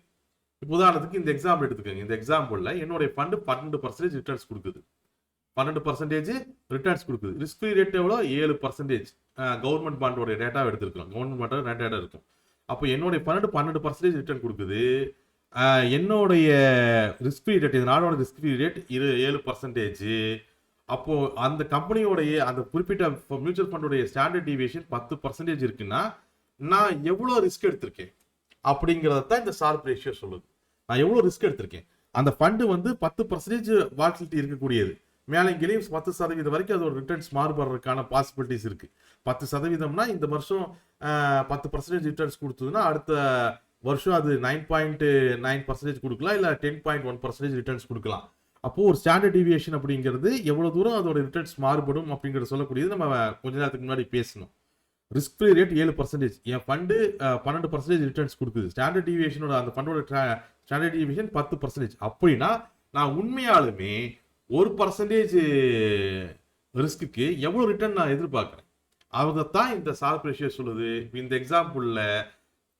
இப்போ உதாரணத்துக்கு இந்த எக்ஸாம்பிள் எடுத்துக்கோங்க. இந்த எக்ஸாம்பிள்ல என்னுடைய ஃபண்ட் 12% ரிட்டர்ன்ஸ் கொடுக்குது. 12% ரிட்டர்ன்ஸ் கொடுக்குது. ரிஸ்க் ஃப்ரீ ரேட் எவ்வளோ? 7%. கவர்மெண்ட் பாண்டோட டேட்டாவை எடுத்துருக்கோம். கவர்மெண்ட் பாண்டோட டேட்டா இருக்கும். அப்போ என்னுடைய ஃபண்ட் 12% ரிட்டர்ன் கொடுக்குது. என்னுடைய ரிஸ்க் ஃப்ரீ ரேட், நாடோட ரிஸ்க் ஃப்ரீ ரேட் 7%. அப்போ அந்த கம்பெனியோடைய அந்த குறிப்பிட்ட மியூச்சுவல் ஃபண்டோடைய ஸ்டாண்டர்ட் டீவியேஷன் 10% இருக்குன்னா நான் எவ்வளோ ரிஸ்க் எடுத்திருக்கேன் அப்படிங்கிறத தான் இந்த ஷார்ப் ரேஷியோ சொல்லுது. நான் எவ்வளோ ரிஸ்க் எடுத்திருக்கேன். அந்த ஃபண்டு வந்து 10% வால்டிலிட்டி இருக்கக்கூடியது. மேலே இங்கேயும் 10% வரைக்கும் அதோட ரிட்டர்ன்ஸ் மாறுபடுறதுக்கான பாசிபிலிட்டிஸ் இருக்கு. 10%னா இந்த வருஷம் 10% ரிட்டர்ன்ஸ் கொடுத்ததுன்னா அடுத்த வருஷம் அது 9.9% கொடுக்கலாம், இல்லை 10.1% ரிட்டர்ன்ஸ் கொடுக்கலாம். அப்போ ஒரு ஸ்டாண்டர்ட் டீவியேஷன் அப்படிங்கிறது எவ்வளவு தூரம் அதோட ரிட்டர்ன்ஸ் மாறுபடும் அப்படிங்கிறத சொல்லக்கூடியது நம்ம கொஞ்ச நேரத்துக்கு முன்னாடி பேசணும். Risk free rate 7%. என் ஃபண்டு 12% ரிட்டர்ன்ஸ் கொடுக்குது. ஸ்டாண்டர்ட் டீவியேஷனோட அந்த ஃபண்டோட ஸ்டாண்டர்ட் டீவியேஷன் 10%. அப்படின்னா நான் உண்மையாலுமே 1% ரிஸ்க்கு எவ்வளவு ரிட்டர்ன் நான் எதிர்பார்க்கிறேன். அதைத்தான் இந்த ஷார்ப் ரேஷியோ சொல்லுது. இந்த எக்ஸாம்பிள்ல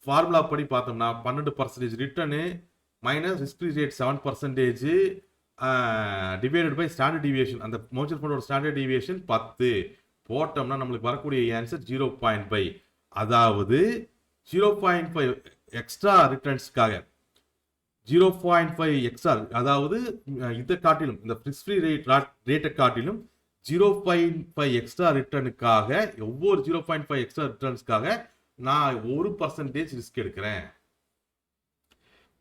ஃபார்முலா படி பார்த்தோம்னா 12% return minus risk free rate 7% divided by standard deviation. அந்த மியூச்சுவல் ஃபண்டோட ஸ்டாண்டர்ட் டீவியேஷன் 10 போட்டோம்னா நம்மளுக்கு வரக்கூடிய ஆன்சர் 0.5. அதாவது 0.5 எக்ஸ்ட்ரா ரிட்டர்ன்ஸ்க்காக 0.5 எக்ஸ்ட்ரா, அதாவது இதை காட்டிலும் இந்த ரிஸ்க் ஃப்ரீ ரேட்டை காட்டிலும் 0.5 எக்ஸ்ட்ரா ரிட்டர்னுக்காக, ஒவ்வொரு 0.5 எக்ஸ்ட்ரா ரிட்டர்ன்ஸ்க்காக நான் 1% ரிஸ்க் எடுக்கிறேன்.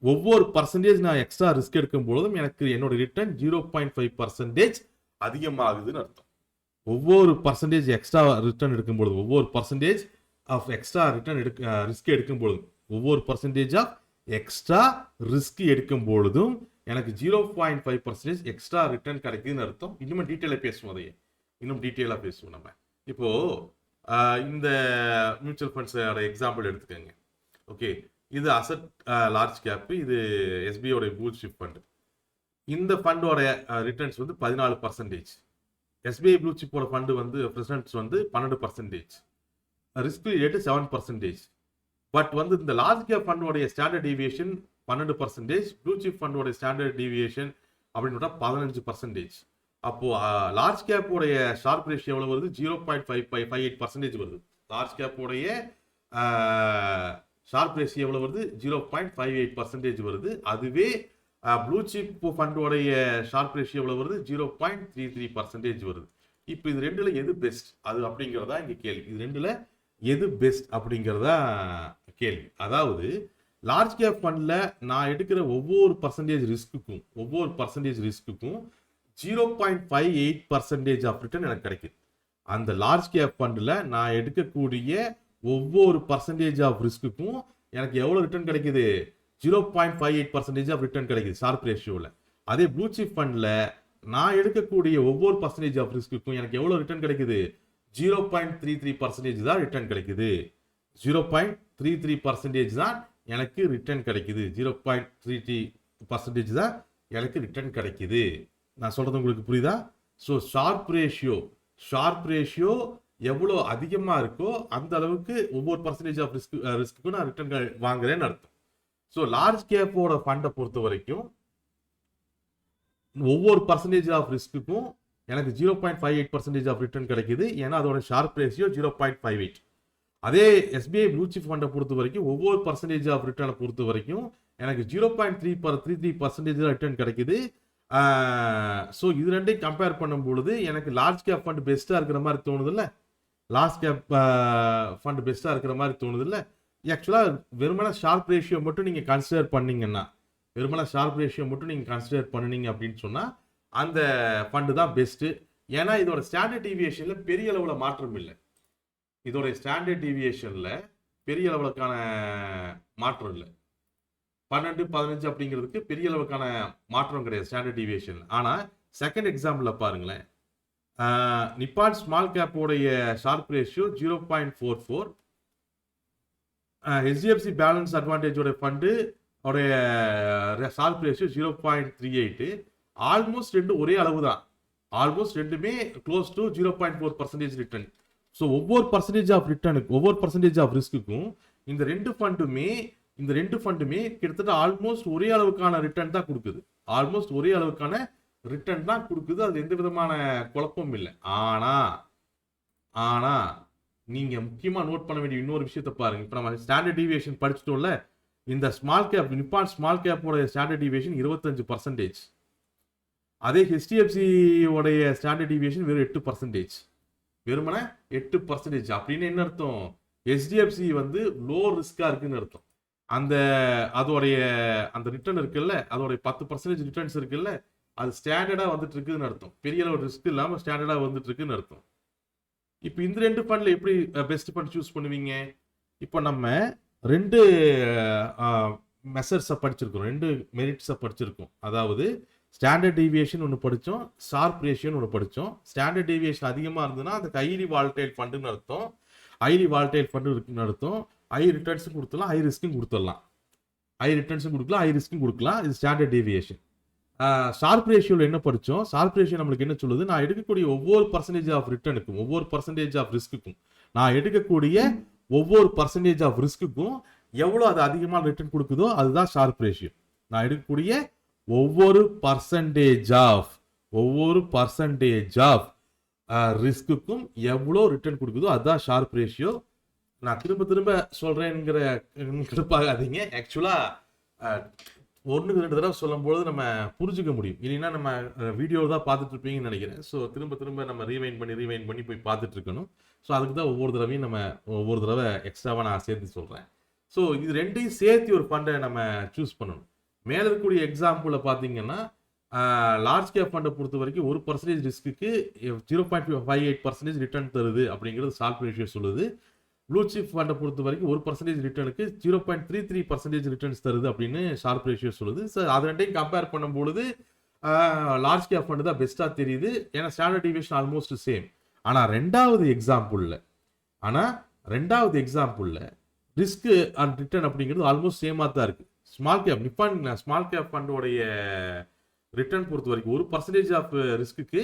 ஒவ்வொரு பர்சன்டேஜ் நான் எக்ஸ்ட்ரா ரிஸ்க் எடுக்கும் பொழுதும் எனக்கு என்னோட ரிட்டர்ன் 0.5% அதிகமாகுதுன்னு அர்த்தம். ஒவ்வொரு பர்சன்டேஜ் எக்ஸ்ட்ரா ரிட்டர்ன் எடுக்கும் பொழுது, ஒவ்வொரு percentage of extra return risk எடுக்கும் பொழுதும், ஒவ்வொரு பர்சன்டேஜ் ஆஃப் எக்ஸ்ட்ரா ரிஸ்க் எடுக்கும் பொழுதும் எனக்கு 0.5% எக்ஸ்ட்ரா ரிட்டர்ன் கிடைக்குதுன்னு அர்த்தம். இன்னும் டீட்டெயிலாக பேசுவோம். அதையே இன்னும் டீட்டெயிலாக பேசுவோம் நம்ம. இப்போ இந்த மியூச்சுவல் ஃபண்ட்ஸோட எக்ஸாம்பிள் எடுத்துக்கோங்க. ஓகே, இது அசட் லார்ஜ் கேப், இது எஸ்பிஐயோட ப்ளூ சிப் ஃபண்ட். இந்த ஃபண்டோட ரிட்டர்ன்ஸ் வந்து 14%. எஸ்பிஐ ப்ளூ சிப்போட ஃபண்டு வந்து ப்ரெசன்ட்ஸ் வந்து 12%. Risk rate 7%. பட் வந்து இந்த லார்ஜ் கேப் ஃபண்டோடைய ஸ்டாண்டர்ட் டீவியேஷன் 12%, ப்ளூ சிப் ஃபண்டோட ஸ்டாண்டர்ட் டீவியேஷன் அப்படின்னு 15%. அப்போ லார்ஜ் கேப்போடைய ஷார்ப் ரேஷியோ எவ்வளவு வருது? 0.58% வருது. லார்ஜ் கேப்போடைய ஷார்ப் ரேஷியோ எவ்வளவு வருது? 0.58% வருது. அதுவே ப்ளூ சிப் ஃபண்டோடைய ஷார்ப் ரேஷியோ எவ்வளவு வருது? 0.33% வருது. இப்போ இது ரெண்டுல எது பெஸ்ட் அது அப்படிங்கிறதா இங்க கேள்வி. இது ரெண்டுல எது பெஸ்ட் அப்படிங்கிறதா கேள்வி. அதாவது லார்ஜ் கேப் ஃபண்ட்ல நான் எடுக்கிற ஒவ்வொரு பர்சன்டேஜ் ரிஸ்க்குக்கும் 0.58% ஆஃப் ரிட்டர்ன் எனக்கு கிடைக்குது. அந்த லார்ஜ் கேப் ஃபண்ட்ல நான் எடுக்கக்கூடிய ஒவ்வொரு பர்சன்டேஜ் ஆஃப் ரிஸ்க்குக்கும் எனக்கு எவ்வளவு ரிட்டர்ன் கிடைக்குது? 0.58% ஆஃப் ரிட்டர்ன் கிடைக்குது ஷார்ப் ரேஷியோல. அதே ப்ளூ சிப் ஃபண்ட்ல நான் எடுக்கக்கூடிய ஒவ்வொரு பர்சன்டேஜ் ஆஃப் ரிஸ்க்குக்கும் எனக்கு எவ்வளவு ரிட்டர்ன் கிடைக்குது? 0.33% தான் ரிட்டர்ன் கிடைக்குது. 0.33% தான் எனக்கு ரிட்டர்ன் கிடைக்குது. 0.33% தான் எனக்கு ரிட்டர்ன் கிடைக்குது. நான் சொல்றது உங்களுக்கு புரியுதா? ஸோ ஷார்ப் ரேஷியோ எவ்வளோ அதிகமாக இருக்கோ அந்த அளவுக்கு ஒவ்வொரு பர்சன்டேஜ் ஆஃப் ரிஸ்க்கு நான் ரிட்டர்ன் வாங்குறேன்னு அர்த்தம். ஸோ லார்ஜ் கேப்போட ஃபண்டை பொறுத்த வரைக்கும் ஒவ்வொரு பர்சன்டேஜ் ஆஃப் ரிஸ்க்குக்கும் எனக்கு 0.58% ஆஃப் ரிட்டர்ன் கிடைக்குது. ஏன்னா அதோட ஷார்ப் ரேஷியோ 0.58. அதே எஸ்பிஐ ப்ளூ சிப் ஃபண்டை பொறுத்த வரைக்கும் ஒவ்வொரு பர்சன்டேஜ் ஆஃப் ரிட்டர்னை பொறுத்த வரைக்கும் எனக்கு 0.33% ரிட்டர்ன் கிடைக்குது. ஸோ இது ரெண்டையும் கம்பேர் பண்ணும் பொழுது எனக்கு லார்ஜ் கேப் ஃபண்ட் பெஸ்ட்டாக இருக்கிற மாதிரி தோணுது இல்லை? லார்ஜ் கேப் ஃபண்ட் பெஸ்ட்டாக இருக்கிற மாதிரி தோணுது இல்லை? ஆக்சுவலாக வெறுமனே ஷார்ப் ரேஷியோ மட்டும் நீங்கள் கன்சிடர் பண்ணீங்கன்னா, அப்படின்னு சொன்னால் அந்த ஃபண்டு தான் பெஸ்ட்டு. ஏன்னா இதோட ஸ்டாண்டர்ட் டீவியேஷனில் பெரிய அளவில் மாற்றம் இல்லை. இதோட ஸ்டாண்டர்ட் டீவியேஷனில் பெரிய அளவுக்கான மாற்றம் இல்லை. 12, 15 அப்படிங்கிறதுக்கு பெரிய அளவுக்கான மாற்றம் கிடையாது ஸ்டாண்டர்ட் டிவியேஷன். ஆனா செகண்ட் எக்ஸாம்பிள்ல பாருங்களேன். நிப்பான் ஸ்மால் கேப்போடைய ஷார்ப் ரேஷியோ 0.44. HDFC பேலன்ஸ் அட்வான்டேஜோட ஃபண்டு உடைய ஷார்ப் ரேஷியோ 0.38. ஆல்மோஸ்ட் ரெண்டு ஒரே அளவு தான். ஆல்மோஸ்ட் ரெண்டுமே க்ளோஸ் டு 0.4% ரிட்டர்ன். ஸோ ஒவ்வொரு பர்சன்டேஜ் ஆஃப் ரிட்டர்னுக்கு, ஒவ்வொரு பர்சன்டேஜ் ஆஃப் ரிஸ்க்குக்கும் இந்த ரெண்டு ஃபண்டுமே கிட்டத்தட்ட ஆல்மோஸ்ட் ஒரே அளவுக்கான ரிட்டர்ன் தான் கொடுக்குது. ஆல்மோஸ்ட் ஒரே அளவுக்கான ரிட்டர்ன் தான் கொடுக்குது. அது எந்த விதமான குழப்பமும் இல்லை. ஆனா நீங்க முக்கியமா நோட் பண்ண வேண்டிய இன்னொரு விஷயத்த பாருங்க. இப்போ நம்ம ஸ்டாண்டர்ட் டிவியேஷன் படிச்சிட்டோம்ல, இந்த ஸ்மால் கேப் நிப்பான் ஸ்மால் கேப்போட ஸ்டாண்டர்ட் டிவியேஷன் 25%. அதே HDFC உடைய ஸ்டாண்டர்ட் டிவியேஷன் வெறும் 8%. வெறுமனே 8%. அப்படின்னு என்ன அர்த்தம்? HDFC வந்து லோ ரிஸ்கா இருக்குன்னு அர்த்தம். அதோடைய அந்த ரிட்டர்ன் இருக்குல்ல, அதோடைய 10% ரிட்டர்ன்ஸ் இருக்குல்ல, அது ஸ்டாண்டர்டா வந்துட்டு இருக்குன்னு அர்த்தம். பெரிய அளவு ரிஸ்க் இல்லாம ஸ்டாண்டர்டா வந்துட்டு இருக்குன்னு அர்த்தம். இப்போ இந்த ரெண்டு ஃபண்ட்ல எப்படி பெஸ்ட் ஃபண்ட் சூஸ் பண்ணுவீங்க? இப்போ நம்ம ரெண்டு மெஷர்ஸை படிச்சிருக்கோம், ரெண்டு மெரிட்ஸை படிச்சிருக்கோம். அதாவது ஸ்டாண்டர்ட் டீவியேஷன் ஒன்று படித்தோம், ஷார்ப் ரேஷியோன்னு ஒன்று படித்தோம். ஸ்டாண்டர்ட் டீவியேஷன் அதிகமாக இருந்ததுன்னா அது ஹைலி வாலடைல் ஃபண்டுன்னு அர்த்தம். ஹைலி வாலடைல் ஃபண்டு இருக்குன்னு அர்த்தம். ஹை ரிட்டர்ன்ஸும் கொடுத்துடலாம், ஹை ரிஸ்க்கும் கொடுத்துடலாம். ஹை ரிட்டர்ன்ஸும் கொடுக்கலாம், ஹை ரிஸ்க்கும் கொடுக்கலாம். இது ஸ்டாண்டர்ட் டீவியேஷன். ஷார்ப் ரேஷியோவில் என்ன படித்தோம்? ஷார்ப் ரேஷியோ நம்மளுக்கு என்ன சொல்லுது? நான் எடுக்கக்கூடிய ஒவ்வொரு பர்சன்டேஜ் ஆஃப் ரிட்டர்னுக்கும், ஒவ்வொரு பர்சன்டேஜ் ஆஃப் ரிஸ்க்குக்கும், நான் எடுக்கக்கூடிய ஒவ்வொரு பர்சன்டேஜ் ஆஃப் ரிஸ்க்குக்கும் எவ்வளோ அது அதிகமாக ரிட்டர்ன் கொடுக்குதோ அதுதான் ஷார்ப் ரேஷியோ. நான் எடுக்கக்கூடிய ஒவ்வொரு பர்சன்டேஜ் ஆஃப் ரிஸ்க்குக்கும் எவ்வளோ ரிட்டர்ன் கொடுக்குதோ அதுதான் ஷார்ப் ரேஷியோ. நான் திரும்ப சொல்றேங்கிற கடுப்பாகாதீங்க. ஆக்சுவலா 1-2 தடவை சொல்லும்போது நம்ம புரிஞ்சுக்க முடியும். இல்லைன்னா நம்ம வீடியோ தான் பார்த்துட்டு இருப்பீங்கன்னு நினைக்கிறேன். ஸோ திரும்ப நம்ம ரீவைண்ட் பண்ணி போய் பார்த்துட்டு இருக்கணும். ஸோ அதுக்கு தான் ஒவ்வொரு தடவை எக்ஸ்ட்ராவாக நான் சேர்த்து சொல்கிறேன். ஸோ இது ரெண்டையும் சேர்த்து ஒரு ஃபண்டை நம்ம சூஸ் பண்ணணும். மேலே இருக்கக்கூடிய எக்ஸாம்பிளில் பார்த்தீங்கன்னா லார்ஜ் கேப் ஃபண்டை பொறுத்த வரைக்கும் 1% ரிஸ்க்கு 0.58% ரிட்டர்ன் தருது அப்படிங்கிறது ஷார்ப் ரேஷியோ சொல்லுது. ப்ளூ சிப் ஃபண்டை பொறுத்த வரைக்கும் 1% ரிட்டர்னுக்கு 0.33% ரிட்டர்ன்ஸ் தருது அப்படின்னு ஷார்ப் ரேஷியோ சொல்லுது. சார் அது ரெண்டையும் கம்பேர் பண்ணும்பொழுது லார்ஜ் கேப் ஃபண்டு தான் பெஸ்ட்டாக தெரியுது. ஏன்னா ஸ்டாண்டர்ட் டிவியேஷன் ஆல்மோஸ்ட் சேம். ஆனால் ரெண்டாவது எக்ஸாம்பிளில் ரிஸ்க் அண்ட் ரிட்டர்ன் அப்படிங்கிறது ஆல்மோஸ்ட் சேமாக தான் இருக்குது. ஸ்மால் கேப் ஃபண்டோடைய ரிட்டர்ன் பொறுத்த வரைக்கும் 1% ஆஃப் ரிஸ்க்கு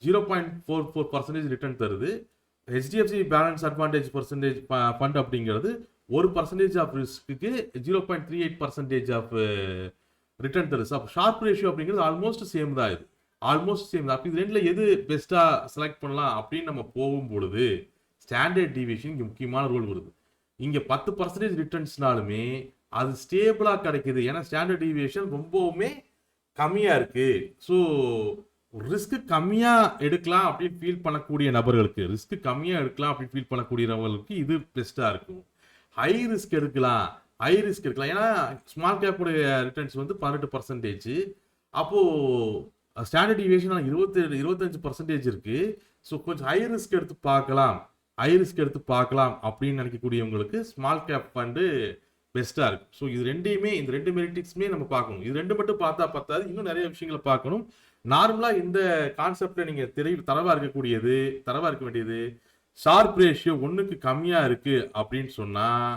0.44% ரிட்டர்ன் தருது. HDFC பேலன்ஸ் அட்வான்டேஜ் ஃபண்ட் அப்படிங்கிறது 1% ஆஃப் ரிஸ்க்கு 0.38% ஆஃப் ரிட்டர்ன் தருது. அப்போ ஷார்ப் ரேஷியோ அப்படிங்கிறது ஆல்மோஸ்ட் சேம் தான். இது ஆல்மோஸ்ட் சேம் தான். அப்போ இது ரெண்டில் எது பெஸ்ட்டாக செலக்ட் பண்ணலாம் அப்படின்னு நம்ம போகும்பொழுது ஸ்டாண்டர்ட் டிவியேஷன் இங்கே முக்கியமான ரோல் வருது. இங்கே 10% ரிட்டர்ன்ஸ்னாலுமே அது ஸ்டேபிளாக கிடைக்குது. ஏன்னா ஸ்டாண்டர்ட் டிவியேஷன் ரொம்பவுமே கம்மியாக இருக்குது. ஸோ ரிஸ்க் கம்மியாக எடுக்கலாம் அப்படின்னு ஃபீல் பண்ணக்கூடிய நபர்களுக்கு, இது பெஸ்ட்டாக இருக்கும். ஹை ரிஸ்க் எடுக்கலாம். ஏன்னா ஸ்மால் கேப்போடைய ரிட்டர்ன்ஸ் வந்து 18%. அப்போது ஸ்டாண்டர்ட் டிவியேஷன் 25% இருக்குது. ஸோ கொஞ்சம் ஹை ரிஸ்க் எடுத்து பார்க்கலாம் அப்படின்னு நினைக்கக்கூடியவங்களுக்கு ஸ்மால் கேப் ஃபண்டு பெஸ்ட்டாக இருக்கும். ஸோ இது இந்த ரெண்டு மெரிட்டிக்ஸுமே நம்ம பார்க்கணும். இது ரெண்டு மட்டும் பார்த்தா பத்தாது, இன்னும் நிறைய விஷயங்களை பார்க்கணும். நார்மலாக இந்த கான்செப்டை நீங்கள் தரவாக இருக்க வேண்டியது ஷார்ப் ரேஷியோ 1க்கு கம்மியாக இருக்குது அப்படின்னு சொன்னால்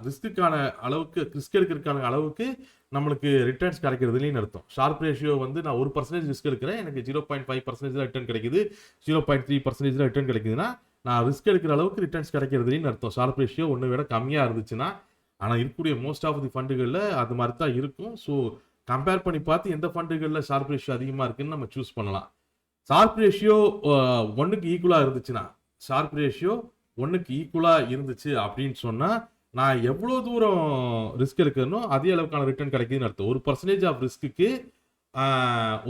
ரிஸ்க்குக்கான அளவுக்கு, ரிஸ்க் எடுக்கிறதுக்கான அளவுக்கு நம்மளுக்கு ரிட்டர்ன்ஸ் கிடைக்கிறதுலேன்னு அர்த்தம். ஷார்ப் ரேஷியோ வந்து நான் 1% ரிஸ்க் எடுக்கிறேன், எனக்கு 0.5% ரிட்டர்ன் கிடைக்குது, 0.3% ரிட்டர்ன் கிடைக்குதுன்னா நான் ரிஸ்க் எடுக்கிற அளவுக்கு ரிட்டர்ன்ஸ் கிடைக்கிறதுலேன்னு அர்த்தம். ஷார்ப் ரேஷியோ 1 விட கம்மியாக இருந்துச்சுன்னா. ஆனால் இருக்கக்கூடிய மோஸ்ட் ஆஃப் தி ஃபண்டுகளில் அது மாதிரி தான் இருக்கும். ஸோ கம்பேர் பண்ணி பார்த்து எந்த ஃபண்டுகளில் ஷார்ப் ரேஷியோ அதிகமாக இருக்குன்னு நம்ம சூஸ் பண்ணலாம். ஷார்ப் ரேஷியோ 1க்கு ஈக்குவலாக இருந்துச்சு அப்படின்னு சொன்னால் நான் எவ்வளோ தூரம் ரிஸ்க் எடுக்கிறனோ அதே அளவுக்கான ரிட்டர்ன் கிடைக்குதுன்னு அர்த்தம். 1% ஆஃப் ரிஸ்க்கு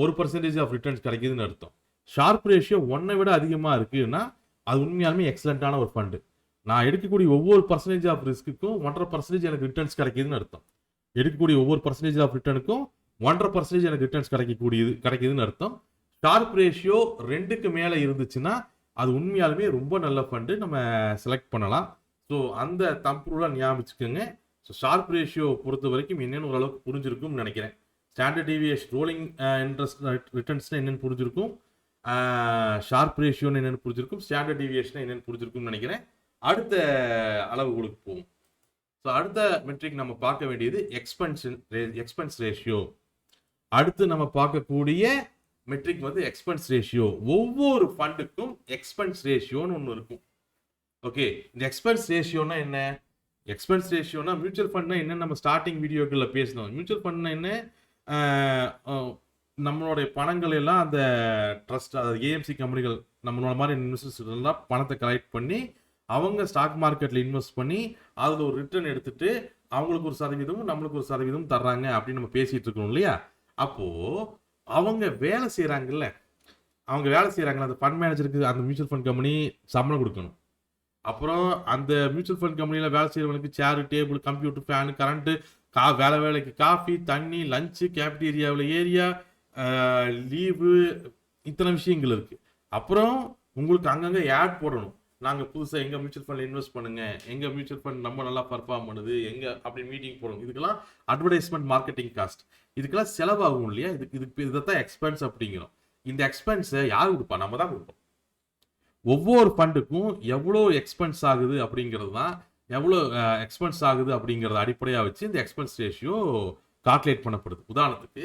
1% ஆஃப் ரிட்டர்ன்ஸ் கிடைக்குதுன்னு அர்த்தம். ஷார்ப் ரேஷியோ 1 விட அதிகமாக இருக்குன்னா அது உண்மையாலுமே எக்ஸலண்ட்டான ஒரு ஃபண்டு. நான் எடுக்கக்கூடிய ஒவ்வொரு பர்சன்டேஜ் ஆஃப் ரிஸ்க்குக்கும் 1.5% எனக்கு ரிட்டர்ன்ஸ் கிடைக்குதுன்னு அர்த்தம். எடுக்கக்கூடிய ஒவ்வொரு பர்சன்டேஜ் ஆஃப் ரிட்டர்னுக்கும் 1.5% எனக்கு ரிட்டர்ன்ஸ் கிடைக்குதுன்னு அர்த்தம். ஷார்ப் ரேஷியோ 2க்கு மேலே இருந்துச்சுன்னா அது உண்மையாலுமே ரொம்ப நல்ல ஃபண்டு, நம்ம செலக்ட் பண்ணலாம். ஸோ அந்த தம்ப் ரூலாக ஞாபகம் வச்சுக்கோங்க. ஸோ ஸோ ஷார்ப் ரேஷியோ பொறுத்த வரைக்கும் என்னென்னு ஓரளவுக்கு புரிஞ்சிருக்கும்னு நினைக்கிறேன். ஸ்டாண்டர்ட் டீவியேஷன் ரோலிங் இன்ட்ரெஸ்ட் ரிட்டர்ன்ஸ்னா என்னென்னு புரிஞ்சிருக்கும், ஷார்ப் ரேஷியோன்னு என்னென்னு புரிஞ்சிருக்கும், ஸ்டாண்டர்ட் டீவியேஷன் என்னென்னு புரிஞ்சிருக்கும்னு நினைக்கிறேன். அடுத்த அளவுகளுக்கு போகும். ஸோ அடுத்த மெட்ரிக் நம்ம பார்க்க வேண்டியது எக்ஸ்பென்ஸ் ரேஷியோ. அடுத்து நம்ம பார்க்கக்கூடிய மெட்ரிக் வந்து எக்ஸ்பென்ஸ் ரேஷியோ. ஒவ்வொரு ஃபண்டுக்கும் எக்ஸ்பென்ஸ் ரேஷியோன்னு ஒன்று இருக்கும். ஓகே, இந்த எக்ஸ்பென்ஸ் ரேஷியோனா என்ன? எக்ஸ்பென்ஸ் ரேஷியோனா மியூச்சுவல் ஃபண்ட்னா என்ன நம்ம ஸ்டார்டிங் வீடியோக்களில் பேசணும். மியூச்சுவல் ஃபண்ட்னா என்ன? நம்மளுடைய பணங்கள் எல்லாம் அந்த ட்ரஸ்ட், அதாவது ஏஎம்சி கம்பெனிகள், நம்மளோட மாதிரி இன்வெஸ்டர்ஸ் எல்லாம் பணத்தை கலெக்ட் பண்ணி அவங்க ஸ்டாக் மார்க்கெட்டில் இன்வெஸ்ட் பண்ணி அதில் ஒரு ரிட்டர்ன் எடுத்துட்டு அவங்களுக்கு ஒரு சதவீதமும் நம்மளுக்கு ஒரு சதவீதமும் தர்றாங்க அப்படின்னு நம்ம பேசிட்டு இருக்கோம் இல்லையா? அப்போது அவங்க வேலை செய்கிறாங்கல்ல, அந்த ஃபண்ட் மேனேஜருக்கு அந்த மியூச்சுவல் ஃபண்ட் கம்பெனி சம்பளம் கொடுக்கணும். அப்புறம் அந்த மியூச்சுவல் ஃபண்ட் கம்பெனியில் வேலை செய்கிறவங்களுக்கு சேரு, டேபிள், கம்ப்யூட்டர், ஃபேனு, கரண்ட்டு, வேலைக்கு காஃபி, தண்ணி, லஞ்சு, கேபிட்டேரியாவில் ஏரியா, லீவு, இத்தனை விஷயங்கள் இருக்குது. அப்புறம் உங்களுக்கு அங்கங்கே ஆட் போடணும். நாங்கள் புதுசாக எங்கள் மியூச்சுவல் ஃபண்டில் இன்வெஸ்ட் பண்ணுங்கள், எங்கள் மியூச்சுவல் ஃபண்ட் நம்ம நல்லா பர்ஃபார்ம் பண்ணுது, அப்படி மீட்டிங் போடணும். இதுக்கெல்லாம் அட்வர்டைஸ்மெண்ட், மார்க்கெட்டிங் காஸ்ட், இதுக்கெல்லாம் செலவாகும் இல்லையா? இதைத்தான் எக்ஸ்பென்ஸ் அப்படிங்கிறோம். இந்த எக்ஸ்பென்ஸை யார் கொடுப்பா? நம்ம தான் கொடுப்போம். ஒவ்வொரு ஃபண்டுக்கும் எவ்வளோ எக்ஸ்பென்ஸ் ஆகுது அப்படிங்கிறது தான், எவ்வளோ எக்ஸ்பென்ஸ் ஆகுது அப்படிங்கிறத அடிப்படையாக வச்சு இந்த எக்ஸ்பென்ஸ் ரேஷியோ கால்குலேட் பண்ணப்படுது. உதாரணத்துக்கு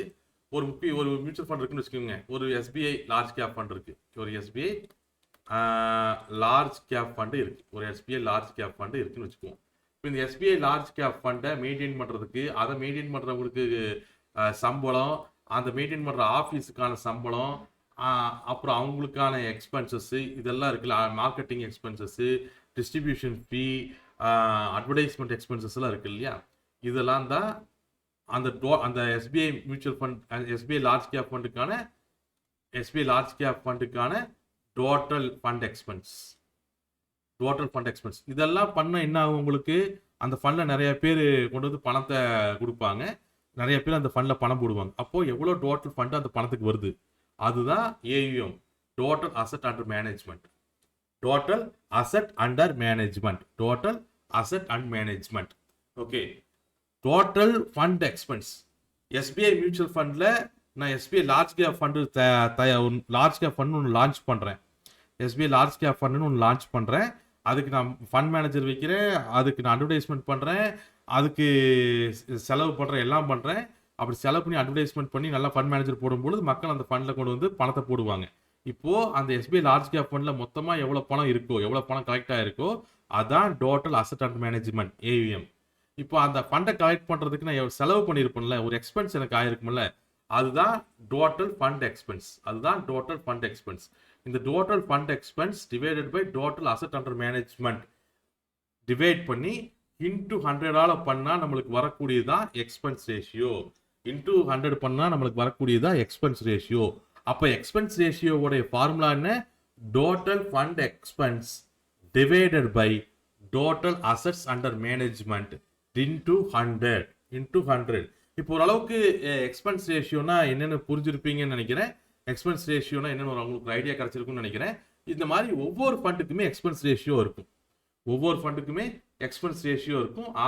ஒரு மியூச்சுவல் ஃபண்ட் இருக்குன்னு வச்சுக்கோங்க. ஒரு எஸ்பிஐ லார்ஜ் கேப் ஃபண்ட் இருக்குது, ஒரு எஸ்பிஐ லார்ஜ் கேப் ஃபண்டு இருக்குது, ஒரு எஸ்பிஐ லார்ஜ் கேப் ஃபண்டு இருக்குன்னு வச்சுக்குவோம். இப்போ இந்த எஸ்பிஐ லார்ஜ் கேப் ஃபண்டை மெயின்டைன் பண்ணுறதுக்கு, அதை மெயின்டைன் பண்ணுறவங்களுக்கு சம்பளம், அந்த மெயின்டைன் பண்ணுற ஆஃபீஸுக்கான சம்பளம், அப்புறம் அவங்களுக்கான எக்ஸ்பென்சஸ்ஸு, இதெல்லாம் இருக்குல்ல, marketing expenses, distribution fee, advertisement எக்ஸ்பென்சஸ்லாம் இருக்குது இல்லையா? இதெல்லாம் தான் அந்த SBI mutual fund, SBI large cap ஃபண்டுக்கான டோட்டல் ஃபண்ட் எக்ஸ்பென்ஸ். இதெல்லாம் பண்ண என்ன ஆகும் உங்களுக்கு? அந்த ஃபண்டில் நிறைய பேர் கொண்டு வந்து பணத்தை கொடுப்பாங்க, நிறைய பேர் அந்த ஃபண்டில் பணம் போடுவாங்க. அப்போது எவ்வளோ டோட்டல் ஃபண்டு அந்த பணத்துக்கு வருது? அதுதான் AUM, total asset under management. Okay, total fund expense. SBI mutual ஃபண்டில் நான் எஸ்பிஐ லார்ஜ் கேப் ஃபண்டு ஒன்று லான்ச் பண்ணுறேன். அதுக்கு நான் ஃபண்ட் மேனேஜர் வைக்கிறேன், அதுக்கு நான் அட்வர்டைஸ்மெண்ட் பண்ணுறேன், அதுக்கு செலவு பண்ணுறேன், எல்லாம் பண்ணுறேன். அப்படி செலவு பண்ணி அட்வர்டைஸ்மெண்ட் பண்ணி நல்லா ஃபண்ட் மேனேஜர் போடும்பொழுது மக்கள் அந்த ஃபண்டில் கொண்டு வந்து பணத்தை போடுவாங்க. இப்போது அந்த எஸ்பிஐ லார்ஜ் கேப் ஃபண்டில் மொத்தமாக எவ்வளோ பணம் இருக்கோ, எவ்வளோ பணம் கலெக்ட் ஆகிருக்கோ, அதான் total asset under management, AUM. இப்போ அந்த ஃபண்டை கலெக்ட் பண்ணுறதுக்கு நான் செலவு பண்ணியிருப்பேன்ல, ஒரு எக்ஸ்பென்ஸ் எனக்கு ஆகிருக்கும்ல, அதுதான் டோட்டல் ஃபண்ட் எக்ஸ்பென்ஸ். இந்த total fund expense divided by total asset under management divide பண்ணி இன்டூ 100ஆல் பண்ணால் நம்மளுக்கு வரக்கூடியதான் எக்ஸ்பென்ஸ் ரேஷியோ. அப்போ எக்ஸ்பென்ஸ் ரேஷியோவோடைய ஃபார்முலா என்ன? Total fund expense divided by total assets under management into 100. இப்போ ஓரளவுக்கு எக்ஸ்பென்ஸ் ரேஷியோனா என்னென்னு புரிஞ்சிருப்பீங்கன்னு நினைக்கிறேன். எக்ஸ்பென்ஸ் ரேஷியோனா என்னென்னு உங்களுக்கு ஒரு ஐடியா கிடைச்சிருக்குன்னு நினைக்கிறேன். இந்த மாதிரி ஒவ்வொரு ஃபண்டுக்குமே எக்ஸ்பென்ஸ் ரேஷியோ இருக்கும்.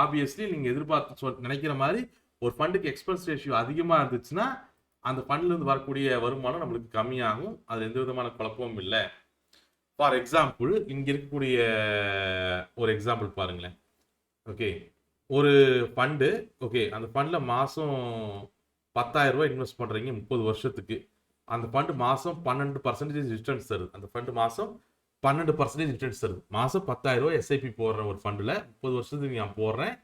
ஆப்வியஸ்லி நீங்கள் எதிர்பார்த்து நினைக்கிற மாதிரி ஒரு ஃபண்டுக்கு எக்ஸ்பென்ஸ் ரேஷியோ அதிகமாக இருந்துச்சுன்னா அந்த ஃபண்ட்லேருந்து வரக்கூடிய வருமானம் நம்மளுக்கு கம்மியாகும். அது எந்த விதமான குழப்பமும் இல்லை. ஃபார் எக்ஸாம்பிள், இங்கே இருக்கக்கூடிய ஒரு எக்ஸாம்பிள் பாருங்களேன். ஓகே, ஒரு ஃபண்டு, ஓகே, அந்த ஃபண்டில் மாதம் 10,000 ரூபாய் இன்வெஸ்ட் பண்ணுறீங்க 30 வருஷத்துக்கு. அந்த ஃபண்டு மாதம் 12% ரிட்டர்ன்ஸ் தருது. மாதம் 10,000 ரூபாய் எஸ்ஐபி போடுற ஒரு ஃபண்டில் 30 வருஷத்துக்கு நான் போடுறேன்,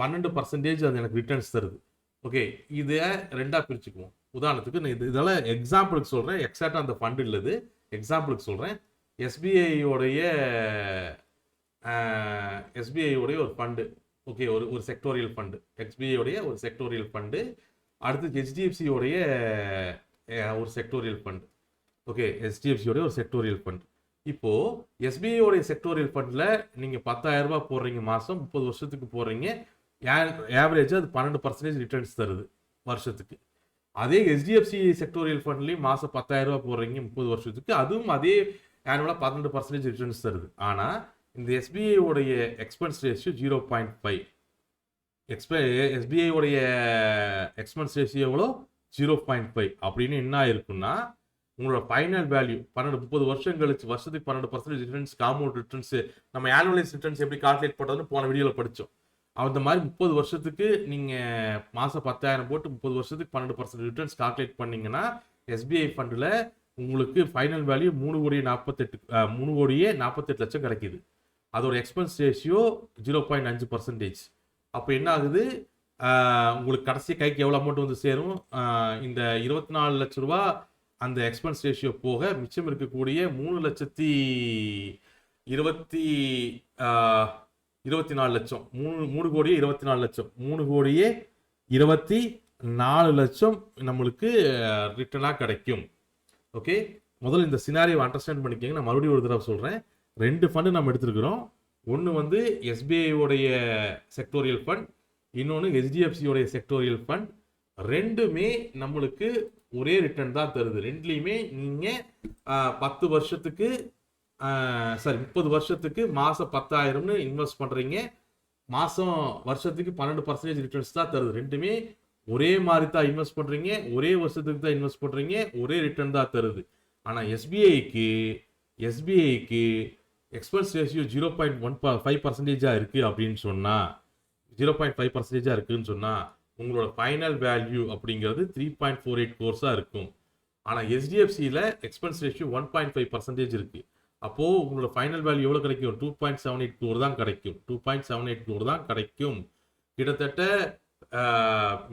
12% அது எனக்கு ரிட்டர்ன்ஸ் தருது. ஓகே, இதை ரெண்டாக பிரிச்சுக்குவோம். உதாரணத்துக்கு நான் இதெல்லாம் எக்ஸாம்பிளுக்கு சொல்கிறேன், எக்ஸாக்டாக அந்த ஃபண்டு இல்லது, எக்ஸாம்பிளுக்கு சொல்கிறேன். எஸ்பிஐயோடைய ஒரு ஃபண்டு, ஓகே, ஒரு செக்டோரியல் ஃபண்டு, எஸ்பிஐயோடைய ஒரு செக்டோரியல் ஃபண்டு. அடுத்து ஹெச்டிஎஃப்சியோடைய ஒரு செக்டோரியல் ஃபண்டு. ஓகே, ஹெச்டிஎஃப்சியோடைய ஒரு செக்டோரியல் ஃபண்டு. இப்போது எஸ்பிஐயோடைய செக்டோரியல் ஃபண்டில் நீங்கள் 10,000 ரூபாய் போடுறீங்க, மாதம் 30 வருஷத்துக்கு போடுறீங்க, ஆவரேஜாக அது 12% ரிட்டர்ன்ஸ் தருது வருஷத்துக்கு. அதே ஹெச்டிஎஃப்சி செக்டோரியல் ஃபண்ட்லேயும் மாதம் 10,000 ரூபாய் போடுறீங்க 30 வருஷத்துக்கு, அதுவும் அதே ஆனுவலாக 12% ரிட்டர்ன்ஸ் தருது. ஆனால் இந்த எஸ்பிஐயோடைய எக்ஸ்பென்ஸ் ரேஷியோ 0.5. எஸ்பிஐ உடைய எக்ஸ்பென்ஸ் ரேஷியோ எவ்வளோ 0.5 அப்படின்னு என்ன ஆயிருக்குன்னா உங்களோட ஃபைனல் வேல்யூ 30 வருஷம் கழிச்சு வருஷத்துக்கு 12% ரிட்டர்ன்ஸ் காம்பவுண்ட் ரிட்டர்ன்ஸ் நம்ம ஆனுவலைஸ் ரிட்டர்ன்ஸ் எப்படி கால்குலேட் பண்ணுறதுன்னு போன வீடியோவில் படித்தோம். அந்த மாதிரி 30 வருஷத்துக்கு நீங்கள் மாதம் 10,000 போட்டு 30 வருஷத்துக்கு 12% ரிட்டர்ன்ஸ் கால்குலேட் பண்ணீங்கன்னா எஸ்பிஐ ஃபண்டில் உங்களுக்கு ஃபைனல் வேல்யூ 3 கோடியே 48 லட்சம் கிடைக்குது. அதோட எக்ஸ்பென்ஸ் ரேஷியோ 0.5%. அப்போ என்ன ஆகுது, உங்களுக்கு கடைசி கைக்கு எவ்வளோ அமௌண்ட் வந்து சேரும், இந்த 24 லட்ச ரூபா அந்த எக்ஸ்பென்ஸ் ரேஷியோ போக மிச்சம் இருக்கக்கூடிய 3,24 லட்சம் 3 கோடியே 24 லட்சம் 3 கோடியே 24 லட்சம் நம்மளுக்கு ரிட்டர்னாக கிடைக்கும். ஓகே, முதல்ல இந்த சினாரியை அண்டர்ஸ்டாண்ட் பண்ணிக்கோங்க. நான் மறுபடியும் ஒரு தடவை சொல்கிறேன். 2 ஃபண்டு நம்ம எடுத்துருக்கிறோம். ஒன்று வந்து எஸ்பிஐயோடைய செக்டோரியல் ஃபண்ட், இன்னொன்று ஹெச்டிஎஃப்சியோடைய செக்டோரியல் ஃபண்ட். ரெண்டுமே நம்மளுக்கு ஒரே ரிட்டர்ன் தான் தருது. ரெண்டுலேயுமே நீங்கள் 10 வருஷத்துக்கு 30 வருஷத்துக்கு மாதம் 10,000ன்னு இன்வெஸ்ட் பண்ணுறீங்க. வருஷத்துக்கு 12% ரிட்டர்ன்ஸ் தான் தருது. ரெண்டுமே ஒரே மாதிரி தான் இன்வெஸ்ட் பண்ணுறீங்க, ஒரே வருஷத்துக்கு தான் இன்வெஸ்ட் பண்ணுறீங்க, ஒரே ரிட்டர்ன் தான் தருது. ஆனால் எஸ்பிஐக்கு எக்ஸ்பென்ஸ் ரேஷியோ 0.15% இருக்குது அப்படின்னு சொன்னால் 0.5% இருக்குன்னு சொன்னால் உங்களோட ஃபைனல் வேல்யூ அப்படிங்கிறது 3.48 crores இருக்கும். ஆனால் ஹெச்டிஎஃப்சியில் எக்ஸ்பென்ஸ் ரேஷியோ 1.5% இருக்குது. அப்போது உங்களோட ஃபைனல் வேல்யூ எவ்வளோ கிடைக்கும், 2.78 crore தான் கிடைக்கும். 2.78 crore தான் கிடைக்கும். கிட்டத்தட்ட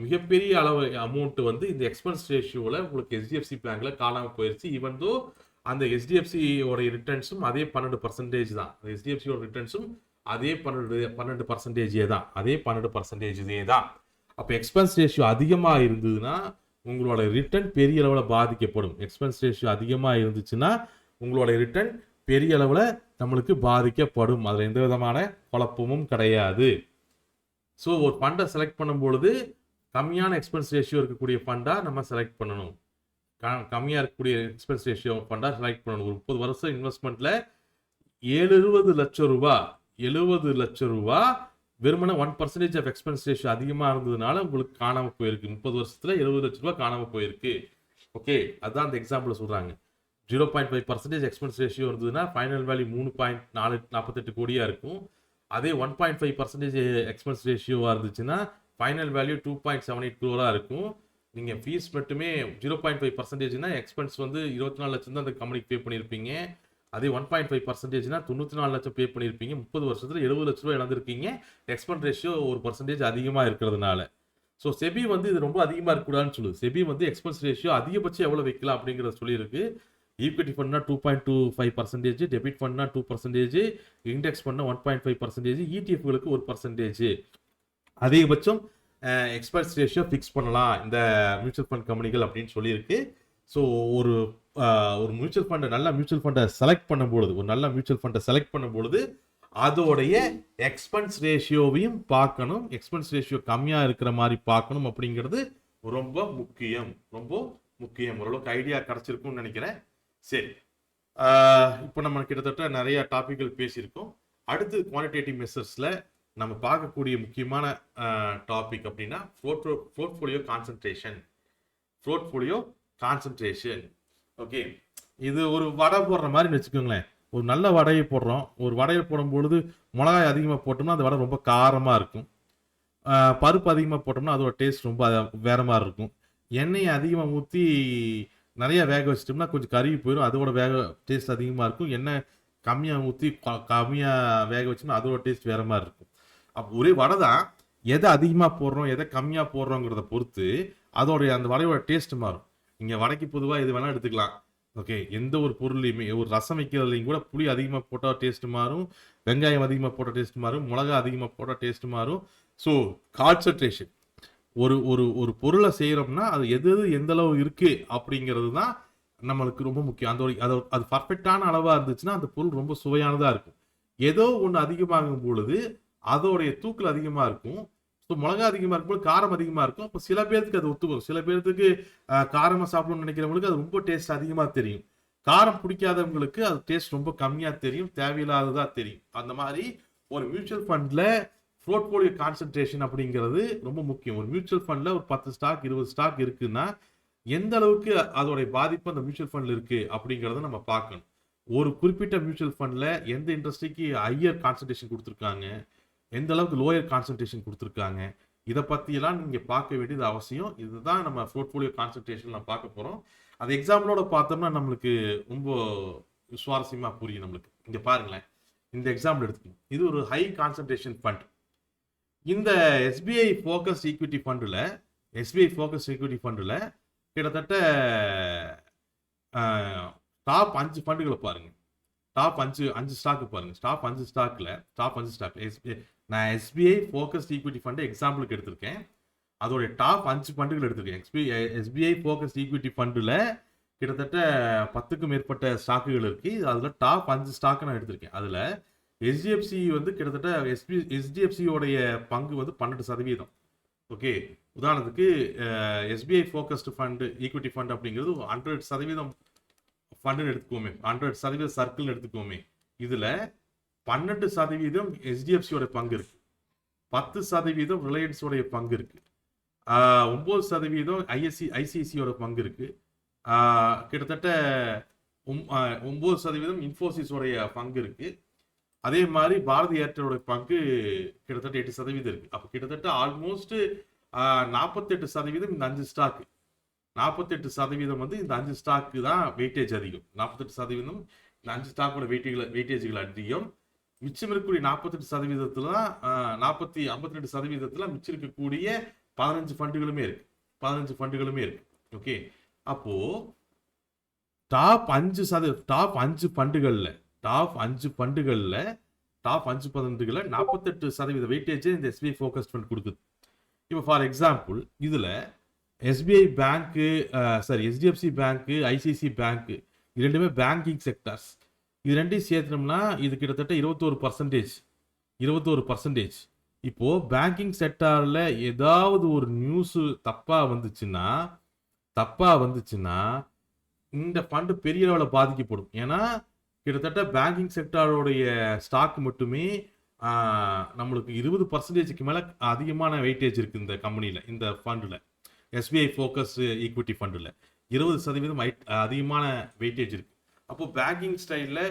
மிகப்பெரிய அளவு அமௌண்ட் வந்து இந்த எக்ஸ்பென்ஸ் ரேஷியோவில் உங்களுக்கு ஹெச்டிஎஃப்சி பேங்க்ல காணாமல் போயிடுச்சு. ஈவன் தோ அந்த ஹெச்டிஎஃப்சியோட ரிட்டர்ன்ஸும் அதே 12% தான். ஹெச்டிஎஃப்சியோட ரிட்டர்ன்ஸும் அதே 12% தான். அதே 12% தான். அப்போ எக்ஸ்பென்ஸ் ரேஷியோ அதிகமாக இருந்ததுன்னா உங்களோட ரிட்டர்ன் பெரிய அளவில் பாதிக்கப்படும். எக்ஸ்பென்ஸ் ரேஷியோ அதிகமாக இருந்துச்சுன்னா உங்களோட ரிட்டர்ன் பெரிய அளவில் நம்மளுக்கு பாதிக்கப்படும். அதில் எந்த விதமான குழப்பமும் கிடையாது. ஸோ ஒரு ஃபண்டை செலக்ட் பண்ணும்பொழுது கம்மியான எக்ஸ்பென்ஸ் ரேஷியோ இருக்கக்கூடிய ஃபண்டாக நம்ம செலக்ட் பண்ணணும். கம்மியாக இருக்கக்கூடிய எக்ஸ்பென்ஸ் ரேஷியோ ஃபண்டாக செலக்ட் பண்ணணும். ஒரு 30 வருஷம் இன்வெஸ்ட்மெண்ட்டில் 70 லட்சம் ரூபா வெறுமனே 1% ஆஃப் எக்ஸ்பென்ஸ் ரேஷியோ அதிகமாக இருந்ததுனால உங்களுக்கு காணாமல் போயிருக்கு. 30 வருஷத்தில் 70 லட்ச ரூபா காணாமல் போயிருக்கு. ஓகே, அதுதான் அந்த எக்ஸாம்பிள் சொல்கிறாங்க. 0.5% எக்ஸ்பென்ஸ் ரேஷியோ இருந்ததுன்னா ஃபைனல் வேல்யூ 3.48 கோடியாக இருக்கும். அதே 1.5% எக்ஸ்பென்ஸ் ரேஷியோவாக இருந்துச்சுன்னா ஃபைனல் வேல்யூ 2.78 crore இருக்கும். நீங்கள் ஃபீஸ் மட்டுமே 0.5%னா எக்ஸ்பென்ஸ் வந்து 24 லட்சம் தான் அந்த கம்பெனிக்கு பே பண்ணியிருப்பீங்க. அதே 1.5%னா 94 லட்சம் பே பண்ணியிருப்பீங்க. 30 வருஷத்தில் 70 லட்ச ரூபா இழந்திருக்கீங்க. எக்ஸ்பென்ஸ் ரேஷியோ 1% அதிகமாக இருக்கிறதுனால. ஸோ செபி வந்து இது ரொம்ப அதிகமாக இருக்கக்கூடாதுன்னு சொல்லுது. செபி வந்து எக்ஸ்பென்ஸ் ரேஷியோ அதிகபட்சம் எவ்வளோ வைக்கலாம் அப்படிங்கிறத சொல்லியிருக்கு. ஈக்விட்டி ஃபண்ட்னா 2.25%, டெபிட் ஃபண்ட்னா 2%, இண்டெக்ஸ் ஃபண்ட்னா 1.5%, இடிஎஃப்களுக்கு 1%. அதிகபட்சம் எக்ஸ்பென்ஸ் ரேஷியோ ஃபிக்ஸ் பண்ணலாம் இந்த மியூச்சுவல் ஃபண்ட் கம்பெனிகள் அப்படின்னு சொல்லியிருக்கு. ஸோ ஒரு மியூச்சுவல் ஃபண்டை நல்ல மியூச்சுவல் ஃபண்டை செலக்ட் பண்ணும்பொழுது அதோடைய எக்ஸ்பென்ஸ் ரேஷியோவையும் பார்க்கணும். எக்ஸ்பென்ஸ் ரேஷியோ கம்மியாக இருக்கிற மாதிரி பார்க்கணும் அப்படிங்கிறது ரொம்ப முக்கியம். ஓரளவுக்கு ஐடியா கிடைச்சிருக்கும்னு நினைக்கிறேன். சரி, இப்போ நம்ம கிட்டத்தட்ட நிறைய டாபிக்கள் பேசியிருக்கோம். அடுத்து குவான்டிடேட்டிவ் மெஷர்ஸில் நம்ம பார்க்கக்கூடிய முக்கியமான டாபிக் அப்படின்னா போர்ட்ஃபோலியோ கான்சன்ட்ரேஷன். ஓகே, இது ஒரு வடை போடுற மாதிரி வச்சுக்கோங்களேன். ஒரு நல்ல வடையை போடுறோம். ஒரு வடையை போடும்பொழுது மிளகாய் அதிகமாக போட்டோம்னா அந்த வடை ரொம்ப காரமாக இருக்கும். பருப்பு அதிகமாக போட்டோம்னா அதோட டேஸ்ட் ரொம்ப வேற மாதிரி இருக்கும். எண்ணெயை அதிகமாக ஊற்றி நிறைய வேக வச்சிட்டோம்னா கொஞ்சம் கருகி போயிடும். அதோட டேஸ்ட் அதிகமாக இருக்கும். எண்ணெய் கம்மியாக ஊற்றி கம்மியாக வேக வச்சோம்னா அதோட டேஸ்ட் வேற மாதிரி இருக்கும். அப்போ ஒரே வடை தான், எதை அதிகமாக போடுறோம் எதை கம்மியாக போடுறோங்கிறத பொறுத்து அதோடைய அந்த வடையோட டேஸ்ட் மாறும். இங்கே வடைக்கு பொதுவாக இது வேணால் எடுத்துக்கலாம். ஓகே, எந்த ஒரு பொருளையுமே ஒரு ரசம் வைக்கிறதுலையும் கூட புளி அதிகமாக போட்டால் டேஸ்ட் மாறும், வெங்காயம் அதிகமாக போட்டால் டேஸ்ட் மாறும், மிளகா அதிகமாக போட்டால் டேஸ்ட் மாறும். ஸோ கான்சன்ட்ரேஷன், ஒரு பொருளை செய்கிறோம்னா அது எந்த அளவு இருக்குது அப்படிங்கிறது தான் நம்மளுக்கு ரொம்ப முக்கியம். அது பர்ஃபெக்டான அளவாக இருந்துச்சுன்னா அந்த பொருள் ரொம்ப சுவையானதாக இருக்கும். ஏதோ ஒன்று அதிகமாகும் பொழுது அதோடைய தூக்கல் அதிகமாக இருக்கும். ஸோ மிளகா அதிகமாக இருக்கும்போது காரம் அதிகமாக இருக்கும். இப்போ சில பேருக்கு அது ஒத்துக்கும். சில பேர்த்துக்கு காரமாக சாப்பிடணும்னு நினைக்கிறவங்களுக்கு அது ரொம்ப டேஸ்ட் அதிகமாக தெரியும். காரம் பிடிக்காதவங்களுக்கு அது டேஸ்ட் ரொம்ப கம்மியாக தெரியும், தேவையில்லாததாக தெரியும். அந்த மாதிரி ஒரு மியூச்சுவல் ஃபண்டில் போர்ட்ஃபோலியோ கான்சென்ட்ரேஷன் அப்படிங்கிறது ரொம்ப முக்கியம். ஒரு மியூச்சுவல் ஃபண்ட்ல ஒரு 10 ஸ்டாக் 20 ஸ்டாக் இருக்குன்னா எந்த அளவுக்கு அதோடைய பாதிப்பு அந்த மியூச்சுவல் ஃபண்ட்ல இருக்கு அப்படிங்கிறத நம்ம பார்க்கணும். ஒரு குறிப்பிட்ட மியூச்சுவல் ஃபண்ட்ல எந்த இண்டஸ்ட்ரிக்கு ஹையர் கான்சென்ட்ரேஷன் கொடுத்துருக்காங்க, எந்த அளவுக்கு லோயர் கான்சென்ட்ரேஷன் கொடுத்துருக்காங்க, இதை பற்றியெல்லாம் நீங்கள் பார்க்க வேண்டியது அவசியம். இதுதான் நம்ம போர்ட்ஃபோலியோ கான்சென்ட்ரேஷன் நம்ம பார்க்க போகிறோம். அது எக்ஸாம்பிளோட பார்த்தோம்னா நம்மளுக்கு ரொம்ப சுவாரஸ்யமாக புரியும். நம்மளுக்கு இங்கே பாருங்களேன், இந்த எக்ஸாம்பிள் எடுத்துக்கணும். இது ஒரு ஹை கான்சென்ட்ரேஷன் ஃபண்ட். இந்த எஸ்பிஐ ஃபோக்கஸ் ஈக்விட்டி ஃபண்டில் கிட்டத்தட்ட டாப் 5 ஃபண்டுகளை பாருங்க. டாப் 5 ஸ்டாக்கு பாருங்க. டாப் 5 ஸ்டாக்ல நான் எஸ்பிஐ ஃபோக்கஸ் ஈக்விட்டி ஃபண்ட் எக்ஸாம்பிளுக்கு எடுத்திருக்கேன். அதோட டாப் 5 ஃபண்டுகள் எடுத்திருக்கேன். எஸ்பிஐ ஃபோக்கஸ் ஈக்விட்டி ஃபண்டில் கிட்டத்தட்ட 10க்கும் மேற்பட்ட ஸ்டாக்குகள் இருக்கு. அதில் டாப் 5 ஸ்டாக்கு நான் எடுத்திருக்கேன். அதில் HDFC வந்து கிட்டத்தட்ட HDFCயோடைய பங்கு வந்து 12%. ஓகே, உதாரணத்துக்கு SBI focused fund equity fund அப்படிங்கிறது 100% ஃபண்டுன்னு எடுத்துக்கோமே, 100% சர்க்கிள்னு எடுத்துக்கோமே. இதில் 12% HDFCயோட பங்கு இருக்கு, 10% ரிலையன்ஸோடைய பங்கு இருக்கு, 9% ஐசிஐசியோட பங்கு இருக்கு, கிட்டத்தட்ட 9% இன்ஃபோசிஸோடைய பங்கு இருக்கு. அதே மாதிரி பாரதி ஏர்டெலோட பங்கு கிட்டத்தட்ட 8% இருக்கு. அப்போ கிட்டத்தட்ட ஆல்மோஸ்ட் 48% இந்த 5 ஸ்டாக்கு, 48% வந்து இந்த 5 ஸ்டாக்கு தான் வெயிட்டேஜ் அதிகம். 48% இந்த 5 ஸ்டாக்கோட வெயிட்டேஜ்கள் அதிகம். மிச்சம் இருக்கக்கூடிய 48% தான் 52% மிச்சம் இருக்கக்கூடிய 15 ஃபண்டுகளுமே இருக்கு. ஓகே, அப்போ டாப் 5 ஃபண்டுகளில் 48% வெயிட்டேஜ் இந்த எஸ்பிஐ ஃபோக்கஸ்ட் ஃபண்ட் கொடுக்குது. இப்போ ஃபார் எக்ஸாம்பிள் இதில் எஸ்பிஐ பேங்க்கு, HDFC பேங்க்கு, ஐசிஐசி பேங்க்கு, இது ரெண்டுமே பேங்கிங் செக்டர்ஸ். இது ரெண்டையும் சேர்த்தனோம்னா இது கிட்டத்தட்ட 21%. இப்போ பேங்கிங் செக்டாரில் ஏதாவது ஒரு நியூஸ் தப்பாக வந்துச்சுன்னா இந்த ஃபண்டு பெரிய அளவில் பாதிக்கப்படும். ஏன்னா கிட்டத்தட்ட பேங்கிங் செக்டாரோடைய ஸ்டாக் மட்டுமே நம்மளுக்கு 20%க்கு மேலே அதிகமான வெயிட்டேஜ் இருக்குது இந்த கம்பெனியில், இந்த ஃபண்டில். எஸ்பிஐ ஃபோக்கஸ் ஈக்விட்டி ஃபண்டில் 20% அதிகமான வெயிட்டேஜ் இருக்குது. அப்போது பேங்கிங் ஸ்டைலில்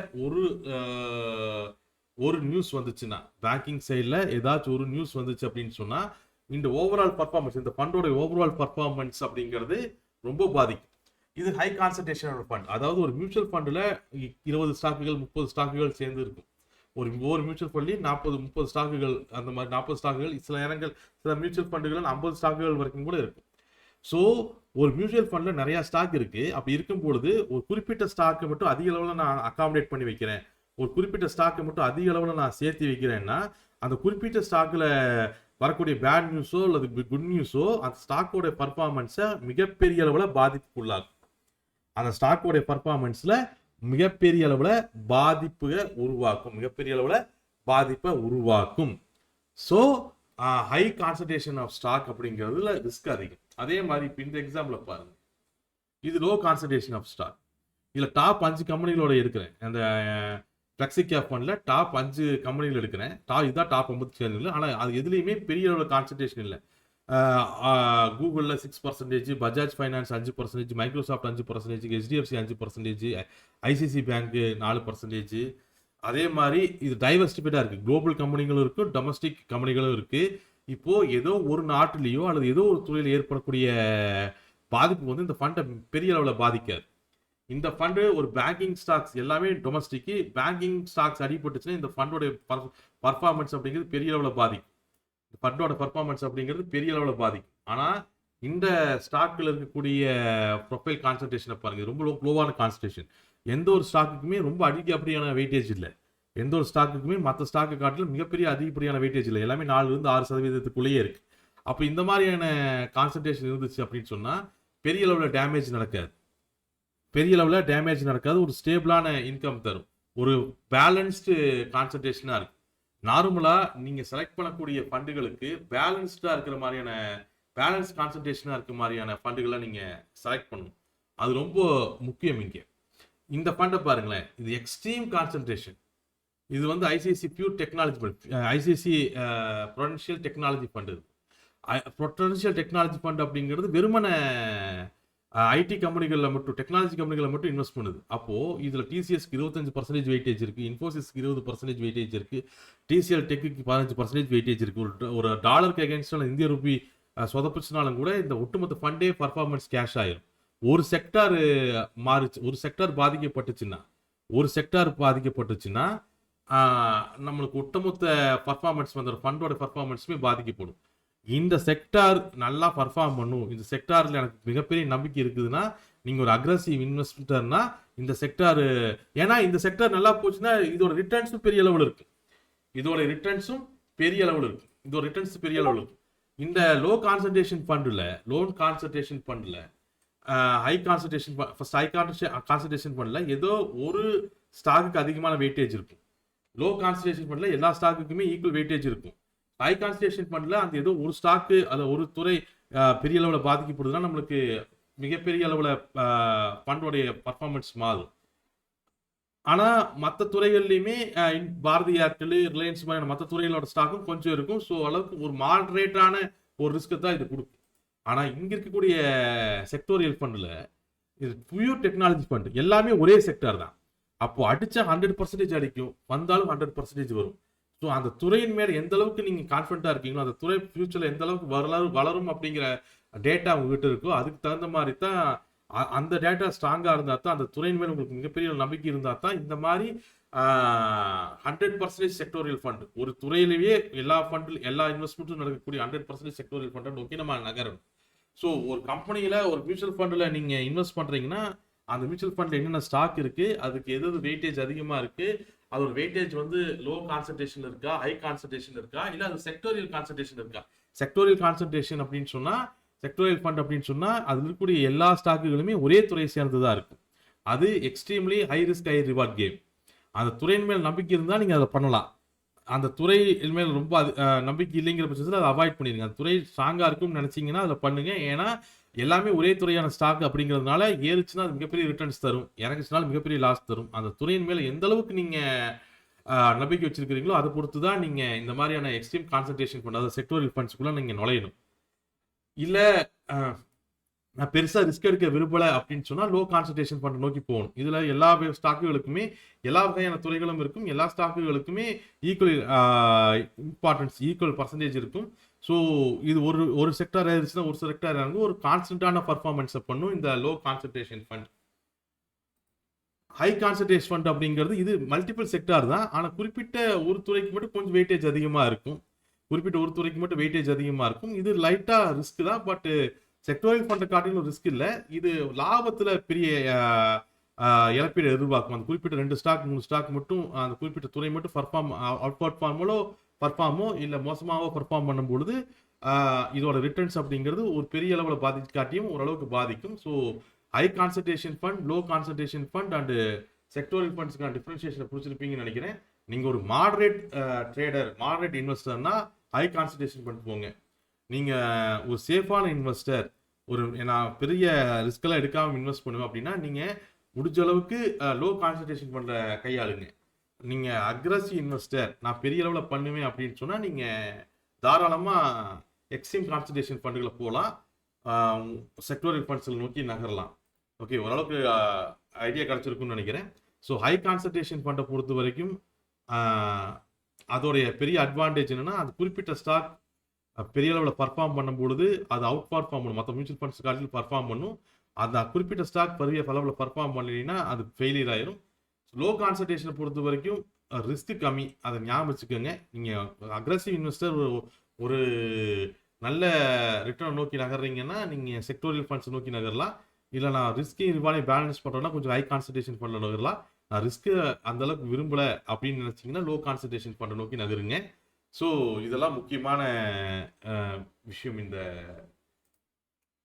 ஒரு நியூஸ் வந்துச்சுன்னா, பேங்கிங் சைடில் ஏதாச்சும் ஒரு நியூஸ் வந்துச்சு அப்படின்னு சொன்னால் இந்த ஓவரால் பர்ஃபார்மன்ஸ், இந்த ஃபண்டோட ஓவரால் பர்ஃபார்மன்ஸ் அப்படிங்கிறது ரொம்ப பாதிக்கும். இது ஹை கான்சன்ட்ரேஷன் ஃபண்ட். அதாவது ஒரு மியூச்சுவல் ஃபண்டில் 20 ஸ்டாக்குகள் 30 ஸ்டாக்குகள் சேர்ந்து இருக்கும். ஒரு மியூச்சுவல் ஃபண்ட்லேயும் 40-30 ஸ்டாக்குகள், அந்த மாதிரி 40 ஸ்டாக்குகள், சில மியூச்சுவல் ஃபண்டுகள் 50 ஸ்டாக்குகள் வரைக்கும் கூட இருக்கும். ஸோ ஒரு மியூச்சுவல் ஃபண்டில் நிறையா ஸ்டாக் இருக்குது. அப்படி இருக்கும் பொழுது ஒரு குறிப்பிட்ட ஸ்டாக்கை மட்டும் அதிக அளவில் நான் அகாமடேட் பண்ணி வைக்கிறேன், ஒரு குறிப்பிட்ட ஸ்டாக்கை மட்டும் அதிக அளவில் நான் சேர்த்து வைக்கிறேன்னா அந்த குறிப்பிட்ட ஸ்டாக்கில் வரக்கூடிய பேட் நியூஸோ அல்லது குட் நியூஸோ அந்த ஸ்டாக்கோட பர்ஃபார்மன்ஸை மிகப்பெரிய அளவில் பாதிப்புக்குள்ளாகும். அந்த ஸ்டாக்கோடைய பர்ஃபார்மன்ஸில் மிகப்பெரிய அளவில் பாதிப்பை உருவாக்கும். So high concentration of stock அப்படிங்கிறதுல ரிஸ்க் அதிகம். அதே மாதிரி இப்போ இந்த எக்ஸாம்பிள் பாருங்க, இது லோ கான்சன்ட்ரேஷன் ஆஃப் ஸ்டாக். இதில் டாப் 5 கம்பெனிகளோட இருக்கிறேன். அந்த ஃப்ளெக்ஸி கேப் ஃபண்டில் டாப் 5 கம்பெனிகள் எடுக்கிறேன். இதுதான் டாப் 50 சேனல். ஆனால் அது எதுலேயுமே பெரிய அளவில் கான்சன்ட்ரேஷன் இல்லை. கூகுளில் 6%, Bajaj finance 5%, Microsoft 5%, HDFC 5%, ICICI பேங்க்கு 4%. அதே மாதிரி இது டைவர்சிஃபைடாக இருக்குது. குளோபல் கம்பெனிகளும் இருக்குது, டொமஸ்டிக் கம்பெனிகளும் இருக்குது. இப்போது ஏதோ ஒரு நாட்டிலேயோ அல்லது ஏதோ ஒரு துறையில் ஏற்படக்கூடிய பாதிப்பு வந்து இந்த ஃபண்டை பெரிய அளவில் பாதிக்காது. இந்த ஃபண்டு ஒரு பேங்கிங் ஸ்டாக்ஸ் எல்லாமே டொமஸ்டிக்கு, பேங்கிங் ஸ்டாக்ஸ் அடிபட்டுச்சுன்னா இந்த ஃபண்டோடைய பர்ஃபார்மன்ஸ் அப்படிங்கிறது பெரிய அளவில் பாதிக்கும். ஃபண்டோட பர்ஃபார்மன்ஸ் அப்படிங்கிறது பெரிய அளவில் பாதிக்கும். ஆனால் இந்த ஸ்டாக்கில் இருக்கக்கூடிய ப்ரொஃபைல் கான்சன்ட்ரேஷனை பாருங்கள், ரொம்ப லோவான கான்சன்ட்ரேஷன். எந்த ஒரு ஸ்டாக்குக்குமே ரொம்ப அதிகப்படியான வெயிட்டேஜ் இல்லை. எந்த ஒரு ஸ்டாக்குக்குமே மற்ற ஸ்டாக்கு காட்டிலும் மிகப்பெரிய அதிகப்படியான வெயிட்டேஜ் இல்லை. எல்லாமே 4-6% இருக்குது. அப்போ இந்த மாதிரியான கான்சன்ட்ரேஷன் இருந்துச்சு அப்படின்னு சொன்னால் பெரிய அளவில் டேமேஜ் நடக்காது. ஒரு ஸ்டேபிளான இன்கம் தரும். ஒரு பேலன்ஸ்டு கான்சன்ட்ரேஷனாக இருக்குது. நார்மலாக நீங்கள் செலக்ட் பண்ணக்கூடிய ஃபண்டுகளுக்கு பேலன்ஸ்டாக இருக்கிற மாதிரியான பேலன்ஸ் கான்சன்ட்ரேஷனாக இருக்கிற மாதிரியான ஃபண்டுகளை நீங்கள் செலக்ட் பண்ணணும். அது ரொம்ப முக்கியம். இங்கே இந்த ஃபண்டை பாருங்களேன், இது எக்ஸ்ட்ரீம் கான்சன்ட்ரேஷன். இது வந்து ICICI pure technology fund, ICICI Prudential technology fund. Prudential technology fund அப்படிங்கிறது வெறுமனே ஐடி கம்பெனிகளில் மட்டும், டெக்னாலஜி கம்பெனிகளில் மட்டும் இன்வெஸ்ட் பண்ணுது. அப்போது இதில் டிசிஎஸ்க்கு 25% வெயிட்டேஜ் இருக்குது, இன்ஃபோசிஸ்க்கு 20% வெயிட்டேஜ் இருக்குது, டிசிஎல் டெக்குக்கு 15% வெயிட்டேஜ் இருக்குது. ஒரு டாலருக்கு அகேன்ஸ்டான இந்திய ரூபி சொதப்பிச்சுனாலும் கூட இந்த ஒட்டுமொத்த ஃபண்டே பர்ஃபார்மன்ஸ் கேஷ் ஆயிரும். ஒரு செக்டார் மாறுச்சு, ஒரு செக்டார் பாதிக்கப்பட்டுச்சுன்னா நம்மளுக்கு ஒட்டுமொத்த பர்ஃபார்மன்ஸ் வந்து ஃபண்டோட பர்ஃபார்மன்ஸுமே பாதிக்கப்படும். இந்த செக்டார் நல்லா பர்ஃபார்ம் பண்ணும், இந்த செக்டாரில் எனக்கு மிகப்பெரிய நம்பிக்கை இருக்குதுன்னா, நீங்கள் ஒரு அக்ரஸிவ் இன்வெஸ்டர்னா இந்த செக்டார், ஏன்னா இந்த செக்டார் நல்லா போச்சுன்னா இதோட ரிட்டர்ன்ஸும் பெரிய அளவில் இருக்கும். இந்த லோ கான்சன்ட்ரேஷன் ஃபண்டில் ஹை கான்சன்ட்ரேஷன் ஃபண்டில் ஏதோ ஒரு ஸ்டாக்குக்கு அதிகமான வெயிட்டேஜ் இருக்கும். லோ கான்சன்ட்ரேஷன் ஃபண்டில் எல்லா ஸ்டாக்குக்குமே ஈக்குவல் வெயிட்டேஜ் இருக்கும். ஹை கான்சன்ட்ரேஷன் ஃபண்டில் அந்த ஏதோ ஒரு ஸ்டாக்கு அல்ல ஒரு துறை பெரிய அளவில் பாதிக்கப்படுதுன்னா நம்மளுக்கு மிகப்பெரிய அளவில் ஃபண்டோடைய பர்ஃபார்மன்ஸ் மாறும். ஆனால் மற்ற துறைகள்லையுமே பாரதி ஏர்டெல், ரிலையன்ஸ் மாதிரியான மற்ற துறைகளோட ஸ்டாக்கும் கொஞ்சம் இருக்கும். ஸோ அளவுக்கு ஒரு மாடரேட்டான ஒரு ரிஸ்க்கை தான் இது கொடுக்கும். ஆனால் இங்கே இருக்கக்கூடிய செக்டோரியல் ஃபண்டில் இது பியூர் டெக்னாலஜி ஃபண்ட், எல்லாமே ஒரே செக்டார் தான். அப்போ அடித்தா 100% அடிக்கும், வந்தாலும் 100% வரும். ஸோ அந்த துறையின் மேலே எந்த அளவுக்கு நீங்கள் கான்ஃபிடண்ட்டாக இருக்கீங்களோ, அந்த துறை ஃபியூச்சரில் எந்த அளவுக்கு வளரும் அப்படிங்கிற டேட்டா உங்ககிட்ட இருக்கோ, அதுக்கு தகுந்த மாதிரி தான் அந்த டேட்டா ஸ்ட்ராங்காக இருந்தால் தான், அந்த துறையின் மேலே உங்களுக்கு மிகப்பெரிய நம்பிக்கை இருந்தால் தான் இந்த மாதிரி 100% செக்டோரியல் ஃபண்ட், ஒரு துறையிலேயே எல்லா இன்வெஸ்ட்மெண்ட்டும் நடக்கக்கூடிய 100% செக்டோரியல் ஃபண்டை நோக்கி நம்ம நகரணும். ஸோ ஒரு கம்பெனியில் ஒரு மியூச்சுவல் ஃபண்டில் நீங்கள் இன்வெஸ்ட் பண்ணுறீங்கன்னா அந்த மியூச்சுவல் ஃபண்டில் என்னென்ன ஸ்டாக் இருக்குது, அதுக்கு எது வெயிட்டேஜ் அதிகமாக இருக்குது, அதோட வெயிட்டேஜ் வந்து லோ கான்சன்ட்ரேஷன் இருக்கா, ஹை கான்சன்ட்ரேஷன் இருக்கா, இல்லை அது செக்டோரியல் கான்சன்ட்ரேஷன் இருக்கா. செக்டோரியல் கான்சன்ட்ரேஷன் அப்படின்னு சொன்னால், செக்டோரியல் ஃபண்ட் அப்படின்னு சொன்னால் அதில் இருக்கக்கூடிய எல்லா ஸ்டாக்குகளுமே ஒரே துறையை சேர்ந்ததாக இருக்கும். அது extremely high risk high reward game. அந்த துறையின் மேல் நம்பிக்கை இருந்தால் நீங்கள் அதை பண்ணலாம். அந்த துறை மேல் ரொம்ப நம்பிக்கை இல்லைங்கிற பட்சத்தில் அதை அவாய்ட் பண்ணிடுங்க. அந்த துறை ஸ்ட்ராங்காக இருக்கும்னு நினச்சிங்கன்னா அதை பண்ணுங்க. ஏன்னா எல்லாமே ஒரே துறையான ஸ்டாக் அப்படிங்கிறதுனால ஏறுச்சுன்னா அது மிகப்பெரிய ரிட்டர்ன்ஸ் தரும், இறங்குச்சுனாலும் மிகப்பெரிய லாஸ் தரும். அந்த துறையின் மேலே எந்த அளவுக்கு நீங்கள் நம்பிக்கை வச்சிருக்கிறீங்களோ அதை பொறுத்து தான் நீங்கள் இந்த மாதிரியான எக்ஸ்ட்ரீம் கான்சன்ட்ரேஷன் ஃபண்ட், அதாவது செக்டோரியல் ஃபண்ட்ஸ்க்குள்ளே நீங்கள் நுழையணும். இல்லை நான் பெருசாக ரிஸ்க் எடுக்க விரும்பலை அப்படின்னு சொன்னால் லோ கான்சன்ட்ரேஷன் ஃபண்ட் நோக்கி போகணும். இதில் எல்லா ஸ்டாக்குகளுக்குமே எல்லா வகையான துறைகளும் இருக்கும், எல்லா ஸ்டாக்குகளுக்குமே ஈக்குவல் இம்பார்ட்டன்ஸ், ஈக்குவல் பர்சன்டேஜ் இருக்கும். ஸோ இது ஒரு செக்டார் ஆயிடுச்சுன்னா ஒரு செக்டார் இறங்கும், ஒரு கான்ஸ்டன்டான பர்ஃபார்மன்ஸை பண்ணும் இந்த low concentration fund. High concentration fund அப்படிங்கிறது இது மல்டிபிள் செக்டார் தான், ஆனால் குறிப்பிட்ட ஒரு துறைக்கு மட்டும் கொஞ்சம் வெயிட்டேஜ் அதிகமாக இருக்கும். இது லைட்டாக ரிஸ்க் தான், பட் செக்டோரியல் ஃபண்டை காட்டிலும் ரிஸ்க் இல்லை. இது லாபத்தில் பெரிய இழப்பீடு எதிர்பார்க்கும். அந்த குறிப்பிட்ட 2 ஸ்டாக் 3 ஸ்டாக் மட்டும் அந்த குறிப்பிட்ட துறை மட்டும் பர்ஃபார்மோ இல்லை மோசமாகவோ பர்ஃபார்ம் பண்ணும்பொழுது இதோட ரிட்டர்ன்ஸ் அப்படிங்கிறது ஒரு பெரிய அளவில் காட்டியும் ஓரளவுக்கு பாதிக்கும். So high concentration fund, low concentration fund and sectoral ஃபண்ட்ஸ்க்கான டிஃபரன்ஷியேஷனை புரிஞ்சிருப்பீங்கன்னு நினைக்கிறேன். நீங்கள் ஒரு மாடரேட் இன்வெஸ்டர்னா ஹை கான்சன்ட்ரேஷன் ஃபண்ட் போங்க. நீங்கள் ஒரு சேஃபான இன்வெஸ்டர், நான் பெரிய ரிஸ்கெல்லாம் எடுக்காமல் இன்வெஸ்ட் பண்ணுவேன் அப்படின்னா நீங்கள் முடிஞ்ச அளவுக்கு லோ கான்சன்ட்ரேஷன் ஃபண்டை கையாளுங்க. நீங்கள் அக்ரஸிவ் இன்வெஸ்டர், நான் பெரிய அளவில் பண்ணுவேன் அப்படின்னு சொன்னால் நீங்கள் தாராளமாக எக்ஸ்ட்ரீம் கான்சன்ட்ரேஷன் ஃபண்டுகளை போகலாம், செக்டோரியல் ஃபண்ட்ஸில் நோக்கி நகரலாம். ஓகே, ஓரளவுக்கு ஐடியா கிடச்சிருக்குன்னு நினைக்கிறேன். ஸோ ஹை கான்சன்ட்ரேஷன் ஃபண்டை பொறுத்த வரைக்கும் அதோடைய பெரிய அட்வான்டேஜ் என்னென்னா, அது குறிப்பிட்ட ஸ்டாக் பெரிய அளவில் பர்ஃபார்ம் பண்ணும்பொழுது அது அவுட் பர்ஃபார்ம் பண்ணும், மற்ற மியூச்சுவல் ஃபண்ட்ஸ் காட்டில் பர்ஃபார்ம் பண்ணும். அந்த குறிப்பிட்ட ஸ்டாக் பெரிய அளவில் பர்ஃபார்ம் பண்ணலைன்னா அது ஃபெயிலியர் ஆயிரும். லோ கான்சன்ட்ரேஷனை பொறுத்த வரைக்கும் ரிஸ்க் கம்மி, அதை ஞாபகம் வச்சுக்கோங்க. நீங்கள் அக்ரஸிவ் இன்வெஸ்டர் ஒரு நல்ல ரிட்டர்னை நோக்கி நகர்றீங்கன்னா நீங்கள் செக்டோரியல் ஃபண்ட்ஸ் நோக்கி நகரலாம். இல்லை நான் ரிஸ்கையும் ரிவார்டையும் பேலன்ஸ் பண்ணுறேன்னா கொஞ்சம் ஹை கான்சன்ட்ரேஷன் ஃபண்டில் நகரலாம். நான் ரிஸ்க்கு அந்தளவுக்கு விரும்பலை அப்படின்னு நினச்சிங்கன்னா லோ கான்சன்ட்ரேஷன் ஃபண்டை நோக்கி நகருங்க. ஸோ இதெல்லாம் முக்கியமான விஷயம் இந்த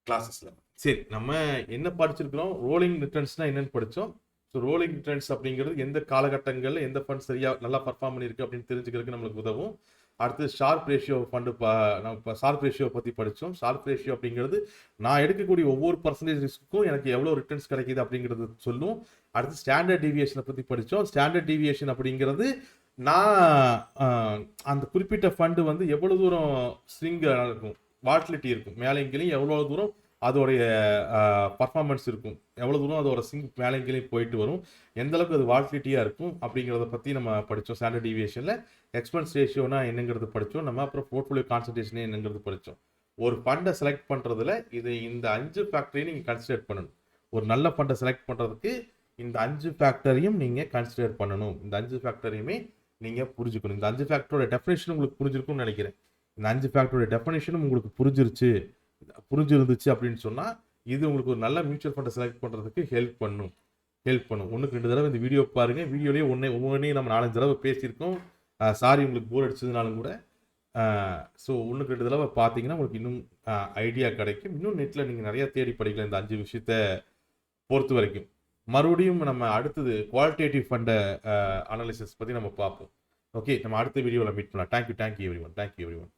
கிளாஸஸில். சரி, நம்ம என்ன படிச்சிருக்கிறோம், ரோலிங் ரிட்டர்ன்ஸ்னால் என்னென்னு படித்தோம். ஸோ ரோலிங் ரிட்டர்ன்ஸ் அப்படிங்கிறது எந்த காலகட்டங்களில் எந்த ஃபண்ட் சரியாக நல்லா பர்ஃபார்ம் பண்ணியிருக்கு அப்படின்னு தெரிஞ்சுக்கிறதுக்கு நம்மளுக்கு உதவும். அடுத்து ஷார்ப் ரேஷியோ ஃபண்டு நம்ம இப்போ ஷார்ப் ரேஷியோ பற்றி படித்தோம். ஷார்ப் ரேஷியோ அப்படிங்கிறது நான் எடுக்கக்கூடிய ஒவ்வொரு பர்சன்டேஜ் ரிஸ்க்கும் எனக்கு எவ்வளோ ரிட்டர்ன்ஸ் கிடைக்கிது அப்படிங்கிறது சொல்லும். அடுத்து ஸ்டாண்டர்ட் டீவியேஷனை பற்றி படித்தோம். ஸ்டாண்டர்ட் டீவியேஷன் அப்படிங்கிறது நான் அ அந்த குறிப்பிட்ட ஃபண்ட் வந்து எவ்வளவு தூரம் ஸ்விங் இருக்கும், வாலட்டிலிட்டி இருக்கும். மேலேயும் கீழயும் எவ்வளோ தூரம் அதோடைய பெர்ஃபார்மன்ஸ் இருக்கும். எவ்வளோ தூரம் அதோட ஸ்விங் மேலேயும் கீழயும் போயிட்டு வரும். எந்த அளவுக்கு அது வாலட்டிலிட்டியா இருக்கும் அப்படிங்கிறத பத்தி நம்ம படிச்சோம். ஸ்டாண்டர்ட் டீவியேஷன்ல எக்ஸ்பென்ஸ் ரேஷியோனா என்னங்கிறது படிச்சோம். நம்ம அப்புறம் போர்ட்ஃபோலியோ கான்சன்ட்ரேஷன் என்னங்கிறது படிச்சோம். ஒரு ஃபண்ட செலக்ட் பண்றதுல இந்த 5 ஃபேக்டரையும் நீங்க கன்சிடர் பண்ணணும். ஒரு நல்ல ஃபண்ட செலக்ட் பண்றதுக்கு இந்த 5 ஃபேக்டரையும் நீங்க கன்சிடர் பண்ணணும். இந்த 5 ஃபேக்டரையுமே நீங்க புரிஞ்சுக்கணும். இந்த 5 ஃபேக்டரோட டெஃபினேஷன் உங்களுக்கு புரிஞ்சிருக்கும்னு நினைக்கிறேன். இந்த 5 ஃபேக்டரோட டெஃபினேஷனும் உங்களுக்கு புரிஞ்சிருந்துச்சு அப்படின்னு சொன்னா இது உங்களுக்கு ஒரு நல்ல மியூச்சுவல் ஃபண்டை செலக்ட் பண்றதுக்கு ஹெல்ப் பண்ணும். ஒண்ணுக்கு 2 தடவை இந்த வீடியோ பாருங்க. வீடியோலயே ஒவ்வொன்றையும் நம்ம 4-5 தடவை பேசியிருக்கோம். சாரி உங்களுக்கு போர் அடிச்சதுனாலும் கூட. ஸோ ஒன்றுக்கு 2 தடவை பார்த்தீங்கன்னா உங்களுக்கு இன்னும் ஐடியா கிடைக்கும். இன்னும் நெட்டில் நீங்கள் நிறைய தேடி படிக்கலாம் இந்த 5 விஷயத்த பொறுத்த வரைக்கும். மறுபடியும் நம்ம அடுத்தது குவாலிட்டேட்டிவ் ஃபண்டை அனாலிசிஸ் பற்றி நம்ம பார்ப்போம். ஓகே, நம்ம அடுத்த வீடியோவில் மீட் பண்ணலாம். Thank you every one.